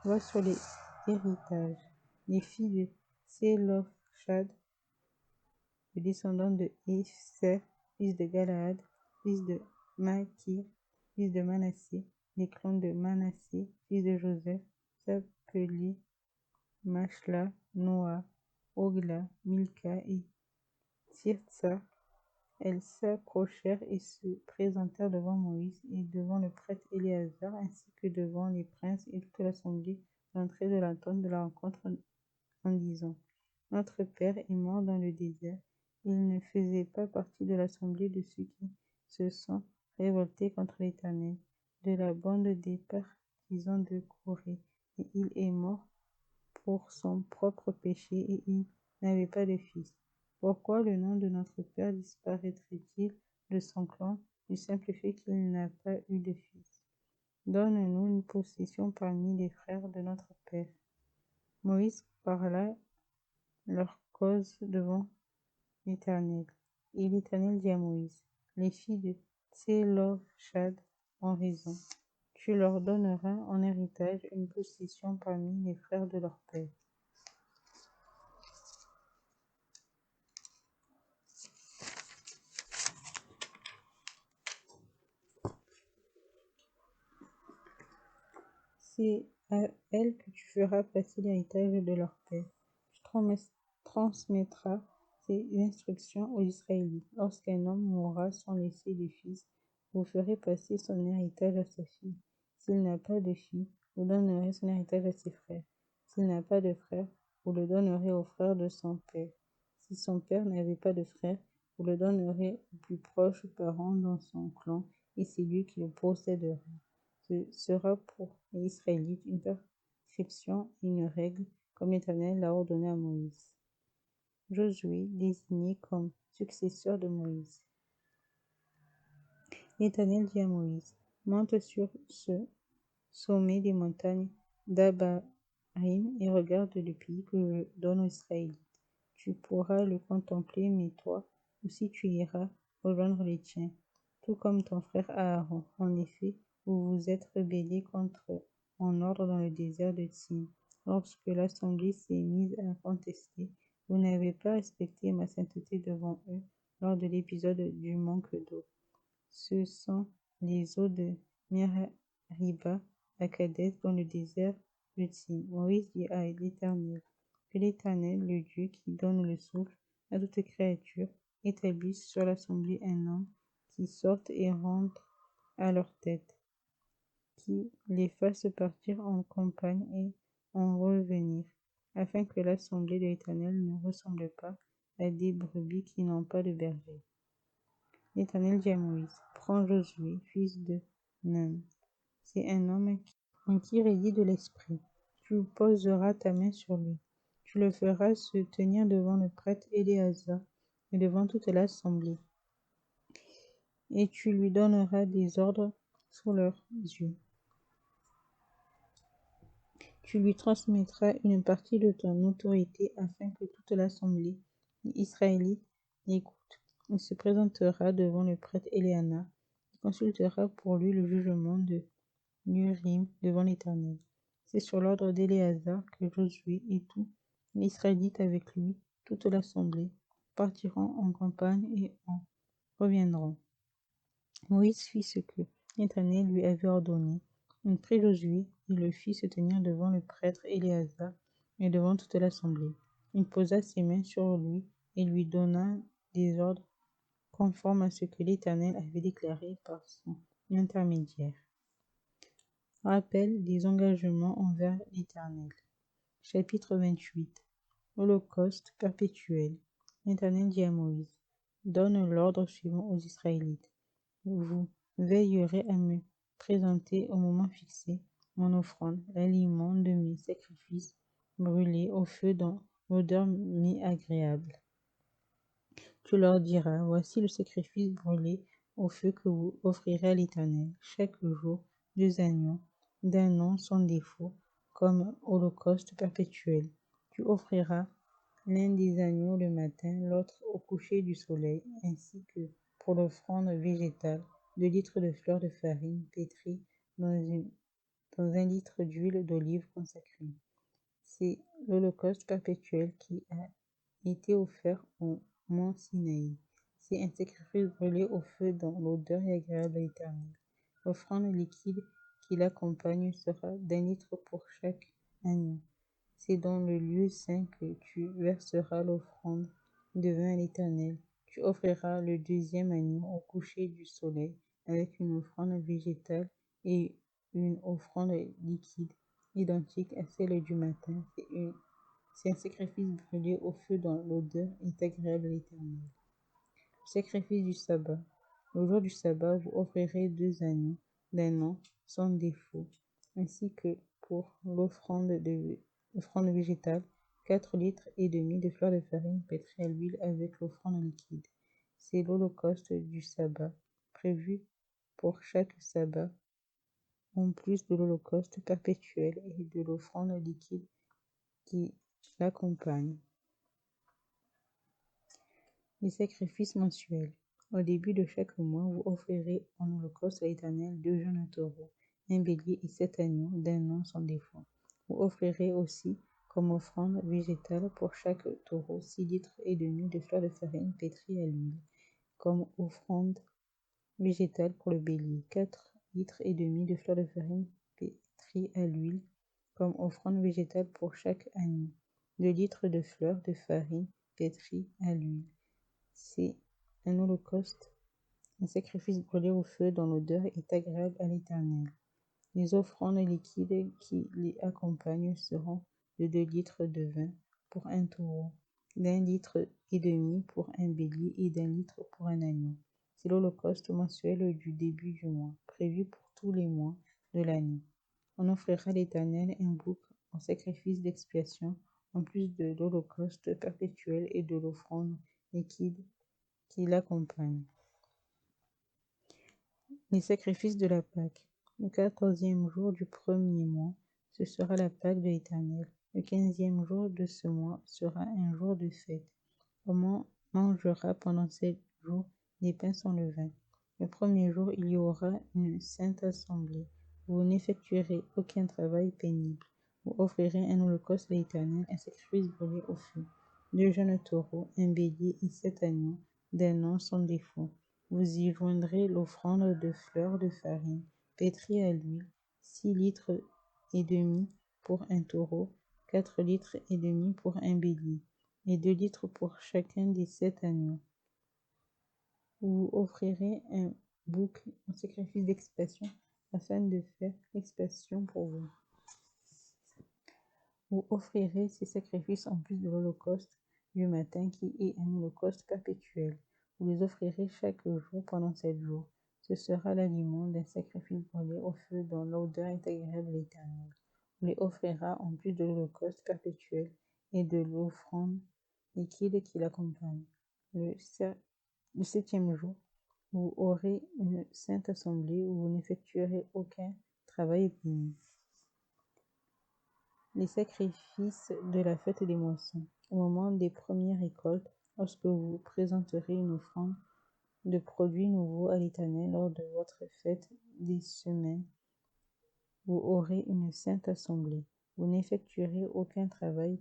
A: Loi sur les héritages. Les filles de Sélophchad, le descendant de Épher, fils de Galaad, fils de Makir, fils de Manassé, les clans de Manassé, fils de Joseph, s'appelaient Machla, Noa, Ogla, Milka et Tirtsa. Elles s'approchèrent et se présentèrent devant Moïse et devant le prêtre Éléazar, ainsi que devant les princes et toute l'assemblée à l'entrée de la tente de la rencontre en disant, notre père est mort dans le désert. Il ne faisait pas partie de l'assemblée de ceux qui se sont révoltés contre l'Éternel, de la bande des partisans de Corée, et il est mort pour son propre péché et il n'avait pas de fils. Pourquoi le nom de notre père disparaîtrait-il de son clan du simple fait qu'il n'a pas eu de fils? Donne-nous une possession parmi les frères de notre père. Moïse parla leur cause devant l'Éternel. Et l'Éternel dit à Moïse, les filles de Tsélophchad ont raison. Tu leur donneras en héritage une possession parmi les frères de leur père. C'est à elles que tu feras passer l'héritage de leur père. Tu transmettras ces instructions aux Israélites. Lorsqu'un homme mourra sans laisser de fils, vous ferez passer son héritage à sa fille. S'il n'a pas de fille, vous donnerez son héritage à ses frères. S'il n'a pas de frère, vous le donnerez aux frères de son père. Si son père n'avait pas de frère, vous le donnerez au plus proche parent dans son clan, et c'est lui qui le possédera. Ce sera pour les Israélites une prescription et une règle, comme l'Éternel l'a ordonné à Moïse. Josué, désigné comme successeur de Moïse. L'Éternel dit à Moïse, monte sur ce sommet des montagnes d'Abarim et regarde le pays que je donne aux Israélites. Tu pourras le contempler, mais toi aussi tu iras rejoindre les tiens, tout comme ton frère Aaron. En effet, vous vous êtes rebellés contre mon ordre dans le désert de Tsin. Lorsque l'assemblée s'est mise à contester, vous n'avez pas respecté ma sainteté devant eux lors de l'épisode du manque d'eau. Ce sont les eaux de arriva à Kadès dans le désert de Tsin. Moïse dit à l'Éternel, que l'Éternel, le Dieu qui donne le souffle à toute créature, établisse sur l'assemblée un homme qui sorte et rentre à leur tête, qui les fasse partir en campagne et en revenir, afin que l'assemblée de l'Éternel ne ressemble pas à des brebis qui n'ont pas de berger. L'Éternel dit à Moïse, prends Josué, fils de Nun. C'est un homme en qui réside de l'esprit. Tu poseras ta main sur lui. Tu le feras se tenir devant le prêtre Éléazar et devant toute l'assemblée. Et tu lui donneras des ordres sous leurs yeux. Tu lui transmettras une partie de ton autorité afin que toute l'assemblée israélite l'écoute. Il se présentera devant le prêtre Éléana, qui consultera pour lui le jugement de Nurim devant l'Éternel. C'est sur l'ordre d'Éléazar que Josué et tout l'Israélite avec lui, toute l'assemblée, partiront en campagne et en reviendront. Moïse fit ce que l'Éternel lui avait ordonné. Il prit Josué et le fit se tenir devant le prêtre Éléazar et devant toute l'assemblée. Il posa ses mains sur lui et lui donna des ordres conformes à ce que l'Éternel avait déclaré par son intermédiaire. Rappel des engagements envers l'Éternel. Chapitre 28. Holocauste perpétuel. L'Éternel dit à Moïse, donne l'ordre suivant aux Israélites. Vous veillerez à me présenter au moment fixé mon offrande, l'aliment de mes sacrifices brûlés au feu dans l'odeur mi-agréable. Tu leur diras, voici le sacrifice brûlé au feu que vous offrirez à l'Éternel. Chaque jour, 2 agneaux d'un an sans défaut, comme holocauste perpétuel. Tu offriras l'un des agneaux le matin, l'autre au coucher du soleil, ainsi que pour l'offrande végétale, 2 litres de fleurs de farine pétrie dans 1 litre d'huile d'olive consacrée. C'est l'holocauste perpétuel qui a été offert au mont Sinaï. C'est un sacrifice brûlé au feu dont l'odeur est agréable à l'Éternel. L'offrande liquide qui l'accompagne sera d'1 litre pour chaque agneau. C'est dans le lieu saint que tu verseras l'offrande de vin à l'Éternel. Tu offriras le 2e agneau au coucher du soleil avec une offrande végétale et une offrande liquide identique à celle du matin. C'est un sacrifice brûlé au feu dont l'odeur est agréable à l'Éternel. Sacrifice du sabbat. Le jour du sabbat, vous offrirez 2 agneaux d'un an sans défaut, ainsi que pour l'offrande végétale, 4 litres et demi de fleurs de farine pétrie à l'huile avec l'offrande liquide. C'est l'holocauste du sabbat, prévu pour chaque sabbat, en plus de l'holocauste perpétuel et de l'offrande liquide qui l'accompagne. Les sacrifices mensuels. Au début de chaque mois, vous offrirez en holocauste à l'Éternel 2 jeunes taureaux, un bélier et 7 agneaux d'un an sans défaut. Vous offrirez aussi comme offrande végétale pour chaque taureau 6 litres et demi de fleurs de farine pétrie à l'huile, comme offrande végétale pour le bélier, 4 litres et demi de fleurs de farine pétrie à l'huile, comme offrande végétale pour chaque agneau, 2 litres de fleurs de farine pétrie à l'huile. C'est un holocauste, un sacrifice brûlé au feu dont l'odeur est agréable à l'Éternel. Les offrandes liquides qui les accompagnent seront de 2 litres de vin pour un taureau, d'1 litre et demi pour un bélier et d'1 litre pour un agneau. C'est l'holocauste mensuel du début du mois, prévu pour tous les mois de l'année. On offrira à l'Éternel un bouc en sacrifice d'expiation, en plus de l'holocauste perpétuel et de l'offrande liquide qui l'accompagne. Les sacrifices de la Pâque. Le 14e jour du 1er mois, ce sera la Pâque de l'Éternel. Le 15e jour de ce mois sera un jour de fête. On mangera pendant 7 jours des pains sans levain. Le 1er jour, il y aura une sainte assemblée. Vous n'effectuerez aucun travail pénible. Vous offrirez un holocauste à l'Éternel, un sacrifice brûlé au feu, 2 jeunes taureaux, un bélier et 7 agneaux d'un an sans défaut. Vous y joindrez l'offrande de fleurs de farine pétrie à l'huile 6 litres et demi pour un taureau, 4 litres et demi pour un bélier, et 2 litres pour chacun des 7 agneaux. Vous offrirez un bouc en sacrifice d'expiation afin de faire expiation pour vous. Vous offrirez ces sacrifices en plus de l'holocauste du matin qui est un holocauste perpétuel. Vous les offrirez chaque jour pendant 7 jours. Ce sera l'aliment d'un sacrifice brûlé au feu dont l'odeur est agréable à l'Éternel. On les offrira en plus de l'holocauste perpétuel et de l'offrande liquide qui l'accompagne. Le 7e jour, vous aurez une sainte assemblée où vous n'effectuerez aucun travail pénible. Les sacrifices de la fête des moissons. Au moment des premières récoltes, lorsque vous présenterez une offrande de produits nouveaux à l'Éternel lors de votre fête des semaines, vous aurez une sainte assemblée. Vous n'effectuerez aucun travail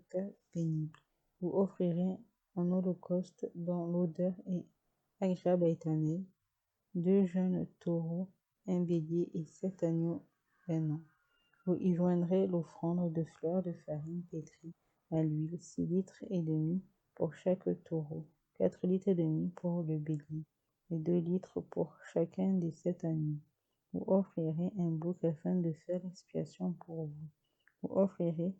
A: pénible. Vous offrirez un holocauste dont l'odeur est agréable à l'Éternel, 2 jeunes taureaux, un bélier et 7 agneaux d'un an. Vous y joindrez l'offrande de fleurs de farine pétrie à l'huile, 6 litres et demi pour chaque taureau, 4 litres et demi pour le bélier, et 2 litres pour chacun des 7 agneaux. Vous offrirez un bouc afin de faire expiation pour vous. Vous offrirez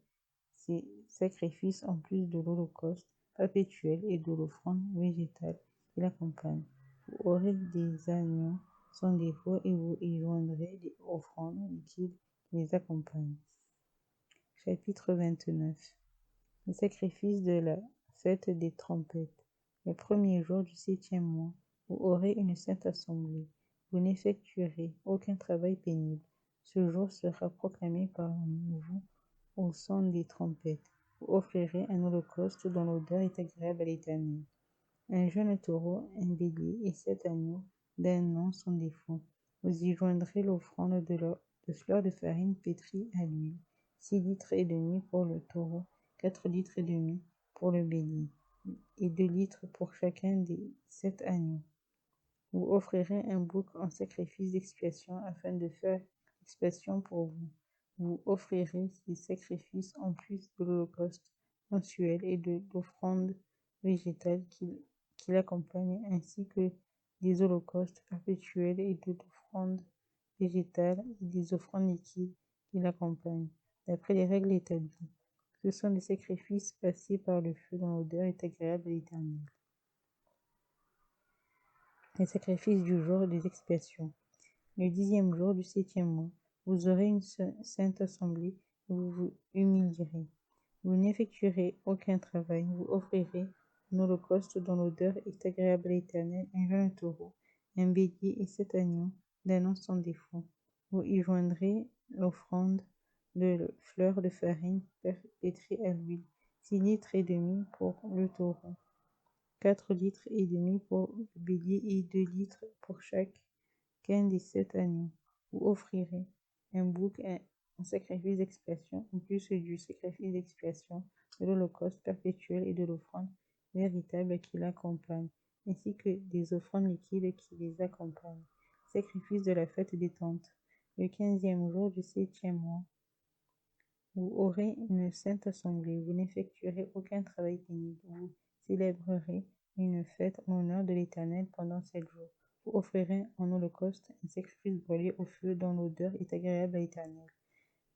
A: ces sacrifices en plus de l'holocauste perpétuel et de l'offrande végétale qui l'accompagne. Vous aurez des agneaux sans défaut et vous y joindrez des offrandes liquides qui les accompagnent. Chapitre 29. Le sacrifice de la fête des trompettes. Le premier jour du 7e mois, vous aurez une sainte assemblée. Vous n'effectuerez aucun travail pénible. Ce jour sera proclamé parmi vous au son des trompettes. Vous offrirez un holocauste dont l'odeur est agréable à l'Éternel. Un jeune taureau, un bélier et 7 agneaux d'un an sans défaut. Vous y joindrez l'offrande de fleurs de farine pétrie à l'huile, 6 litres et demi pour le taureau, 4 litres et demi pour le bélier, et 2 litres pour chacun des 7 agneaux. Vous offrirez un bouc en sacrifice d'expiation afin de faire expiation pour vous. Vous offrirez ces sacrifices en plus de l'holocauste mensuel et de l'offrande végétale qui l'accompagne, ainsi que des holocaustes perpétuels et de l'offrande végétale et des offrandes liquides qui l'accompagnent, d'après les règles établies. Ce sont des sacrifices passés par le feu dont l'odeur est agréable à l'Éternel. Les sacrifices du jour des expiations. Le 10e jour du 7e mois, vous aurez une sainte assemblée et vous vous humilierez. Vous n'effectuerez aucun travail, vous offrirez un holocauste dont l'odeur est agréable à l'Éternel, un jeune taureau, un bélier et 7 agneaux d'un an sans défaut. Vous y joindrez l'offrande de fleurs de farine pétrie à l'huile, 6 litres et demi pour le taureau, 4 litres et demi pour le bélier et 2 litres pour chacun des 7 agneaux. Vous offrirez un bouc en sacrifice d'expiation, en plus du sacrifice d'expiation, de l'holocauste perpétuel et de l'offrande véritable qui l'accompagne, ainsi que des offrandes liquides qui les accompagnent. Sacrifice de la fête des tentes. Le 15e jour du 7e mois, vous aurez une sainte assemblée. Vous n'effectuerez aucun travail pénible. Vous célébrerez une fête en l'honneur de l'Éternel pendant 7 jours. Vous offrirez en holocauste un sacrifice brûlé au feu dont l'odeur est agréable à l'Éternel.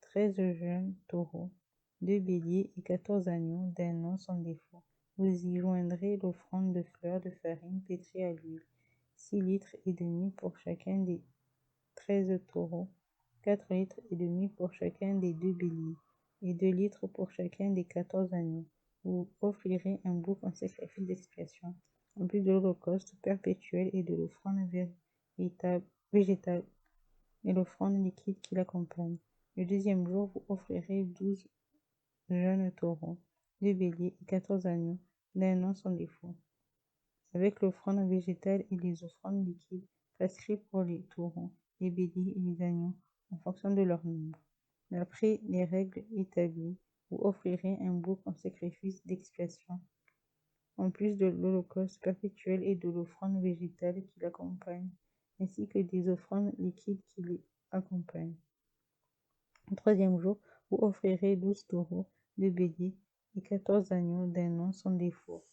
A: 13 jeunes taureaux, 2 béliers et 14 agneaux d'un an sans défaut. Vous y joindrez l'offrande de fleurs de farine pétrie à l'huile, 6 litres et demi pour chacun des 13 taureaux, 4 litres et demi pour chacun des 2 béliers, et 2 litres pour chacun des 14 agneaux. Vous offrirez un bouc en sacrifice d'expiation, en plus de l'holocauste perpétuel et de l'offrande végétale et l'offrande liquide qui l'accompagne. Le 2e jour, vous offrirez 12 jeunes taureaux, 2 béliers et 14 agneaux d'un an sans défaut, avec l'offrande végétale et les offrandes liquides prescrites pour les taureaux, les béliers et les agneaux en fonction de leur nombre. D'après les règles établies, vous offrirez un bouc en sacrifice d'expiation, en plus de l'holocauste perpétuel et de l'offrande végétale qui l'accompagne, ainsi que des offrandes liquides qui les accompagnent. Le troisième jour, vous offrirez 12 taureaux, 2 béliers et 14 agneaux d'un an sans défaut,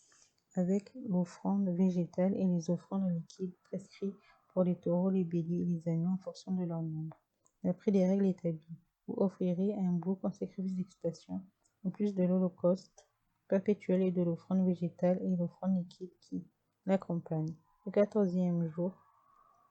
A: avec l'offrande végétale et les offrandes liquides prescrites pour les taureaux, les béliers et les agneaux en fonction de leur nombre. D'après les règles établies, vous offrirez un bouc en sacrifice d'expiation, en plus de l'holocauste perpétuel et de l'offrande végétale et l'offrande liquide qui l'accompagne. Le 14e jour,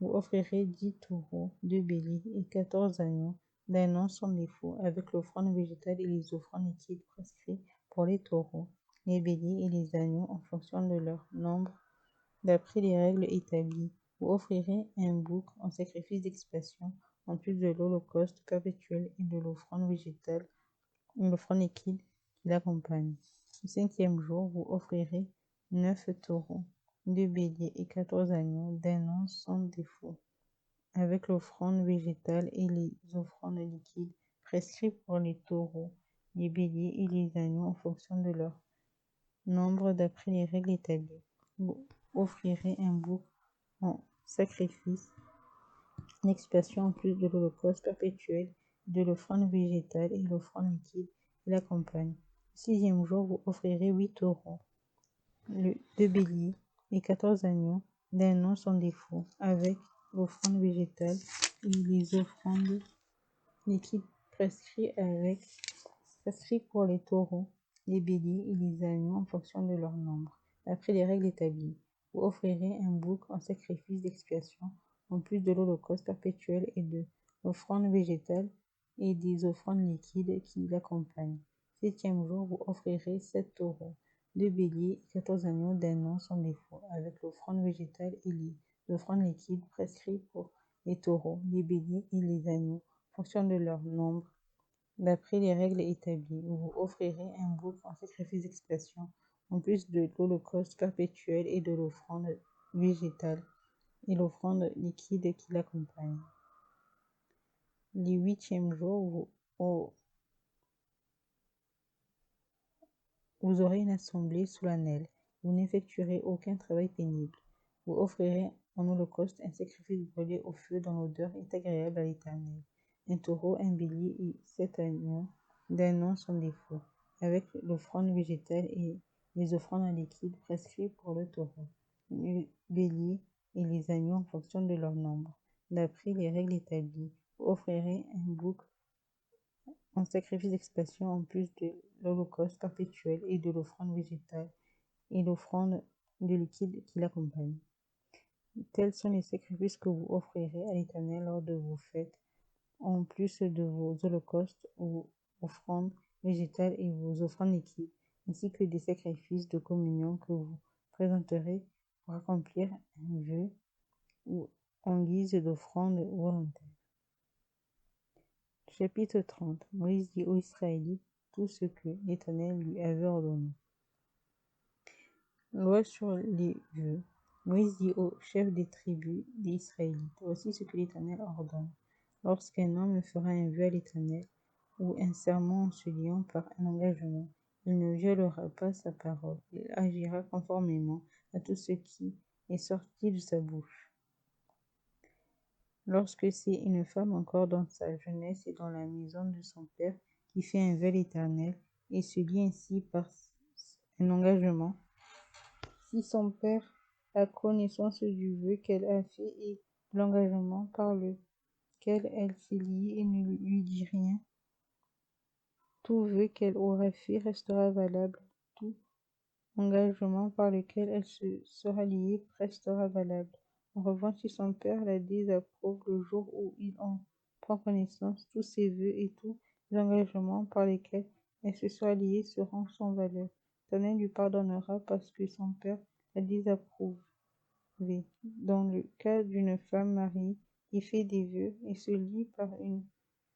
A: vous offrirez 10 taureaux, 2 béliers et 14 agneaux d'un an sans défaut, avec l'offrande végétale et les offrandes liquides prescrites pour les taureaux, les béliers et les agneaux en fonction de leur nombre, d'après les règles établies. Vous offrirez un bouc en sacrifice d'expiation, en plus de l'holocauste perpétuel et de l'offrande végétale et l'offrande liquide qui l'accompagne. Le 5e jour, vous offrirez 9 taureaux, 2 béliers et 14 agneaux d'un an sans défaut, avec l'offrande végétale et les offrandes liquides prescrites pour les taureaux, les béliers et les agneaux en fonction de leur nombre d'après les règles établies. Vous offrirez un bouc en sacrifice d'expiation en plus de l'holocauste perpétuel, de l'offrande végétale et l'offrande liquide qui l'accompagne. Le 6e jour, vous offrirez 8 taureaux, 2 béliers et 14 agneaux d'un an sans défaut, avec l'offrande végétale et les offrandes liquides prescrites pour les taureaux, les béliers et les agneaux en fonction de leur nombre, d'après les règles établies. Vous offrirez un bouc en sacrifice d'expiation, en plus de l'holocauste perpétuel et de l'offrande végétale et des offrandes liquides qui l'accompagnent. 7e jour, vous offrirez 7 taureaux, 2 béliers et 14 agneaux d'un an sans défaut, avec l'offrande végétale et les offrandes liquides prescrites pour les taureaux, les béliers et les agneaux en fonction de leur nombre, d'après les règles établies. Vous offrirez un bouc en sacrifice d'expiation, en plus de l'holocauste perpétuel et de l'offrande végétale et l'offrande liquide qui l'accompagne. Le 8e jour, vous aurez une assemblée solennelle. Vous n'effectuerez aucun travail pénible. Vous offrirez en holocauste un sacrifice brûlé au feu dont l'odeur est agréable à l'Éternel. Un taureau, un bélier et 7 agneaux d'un an sans défaut, avec l'offrande végétale et les offrandes liquides prescrites pour le taureau, le bélier et les agneaux en fonction de leur nombre, d'après les règles établies. Vous offrirez un bouc en sacrifice d'expiation en plus de l'holocauste perpétuel et de l'offrande végétale et l'offrande de liquide qui l'accompagne. Tels sont les sacrifices que vous offrirez à l'Éternel lors de vos fêtes, en plus de vos holocaustes ou offrandes végétales et vos offrandes liquides, ainsi que des sacrifices de communion que vous présenterez pour accomplir un vœu ou en guise d'offrande volontaire. Chapitre 30. Moïse dit aux Israélites tout ce que l'Éternel lui avait ordonné. Loi sur les vœux. Moïse dit aux chefs des tribus des Israélites, voici ce que l'Éternel ordonne. Lorsqu'un homme fera un vœu à l'Éternel, ou un serment en se liant par un engagement, il ne violera pas sa parole, il agira conformément à tout ce qui est sorti de sa bouche. Lorsque c'est une femme encore dans sa jeunesse et dans la maison de son père qui fait un vœu à l'Éternel et se lie ainsi par un engagement, si son père a connaissance du vœu qu'elle a fait et de l'engagement par lequel elle s'est liée et ne lui dit rien, tout vœu qu'elle aura fait restera valable, tout engagement par lequel elle se sera liée restera valable. En revanche, si son père la désapprouve le jour où il en prend connaissance, tous ses vœux et tous les engagements par lesquels elle se sera liée seront sans valeur. L'Éternel lui pardonnera parce que son père la désapprouve. Dans le cas d'une femme mariée qui fait des vœux et se lie par une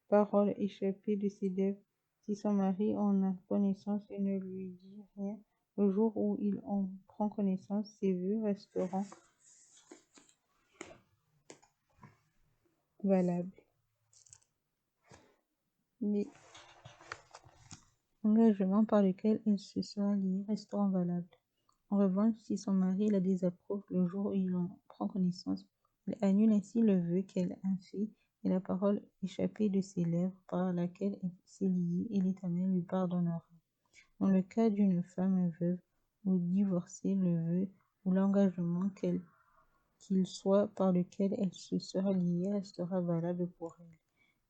A: parole échappée de ses lèvres, si son mari en a connaissance et ne lui dit rien, le jour où il en prend connaissance, ses vœux resteront valables. Les engagements par lesquels elle se sera liée resteront valables. En revanche, si son mari la désapprouve le jour où il en prend connaissance, elle annule ainsi le vœu qu'elle a fait et la parole échappée de ses lèvres par laquelle elle s'est liée, et l'Éternel lui pardonnera. Dans le cas d'une femme veuve ou divorcée, le vœu ou l'engagement qu'il soit par lequel elle se sera liée restera valable pour elle.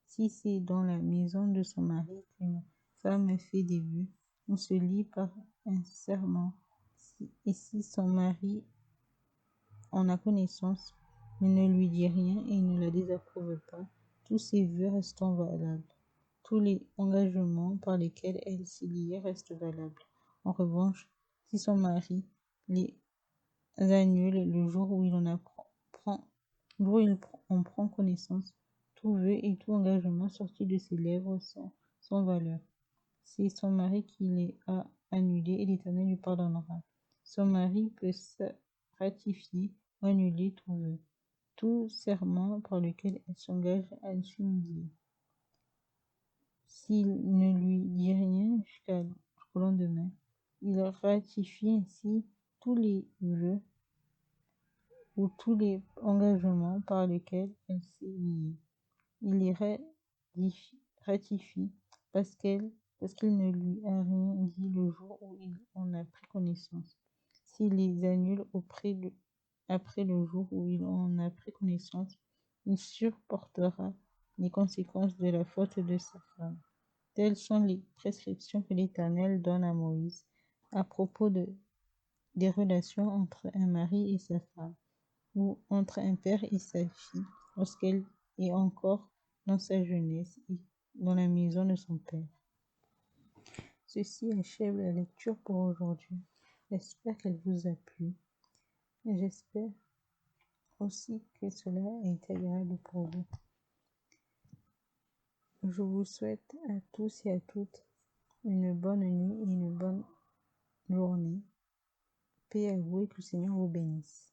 A: Si c'est dans la maison de son mari qu'une femme fait des vœux, on se lie par un serment. Et si son mari en a connaissance, mais ne lui dit rien et ne la désapprouve pas, tous ses vœux restent valables. Tous les engagements par lesquels elle s'est liée restent valables. En revanche, si son mari les annule le jour où il en prend connaissance, tout vœu et tout engagement sorti de ses lèvres sont sans valeur. C'est son mari qui les a annulés et l'Éternel lui pardonnera. Son mari peut ratifier ou annuler tout vœu, tout serment par lequel elle s'engage à s'humilier. S'il ne lui dit rien jusqu'au lendemain, il ratifie ainsi tous les vœux ou tous les engagements par lesquels elle s'est liée. Il les ratifie parce qu'il ne lui a rien dit le jour où il en a pris connaissance. S'il les annule après le jour où il en a pris connaissance, il supportera les conséquences de la faute de sa femme. Telles sont les prescriptions que l'Éternel donne à Moïse à propos des relations entre un mari et sa femme, ou entre un père et sa fille, lorsqu'elle est encore dans sa jeunesse et dans la maison de son père. Ceci achève la lecture pour aujourd'hui. J'espère qu'elle vous a plu. Et j'espère aussi que cela a été agréable pour vous. Je vous souhaite à tous et à toutes une bonne nuit et une bonne journée. Paix à vous et que le Seigneur vous bénisse.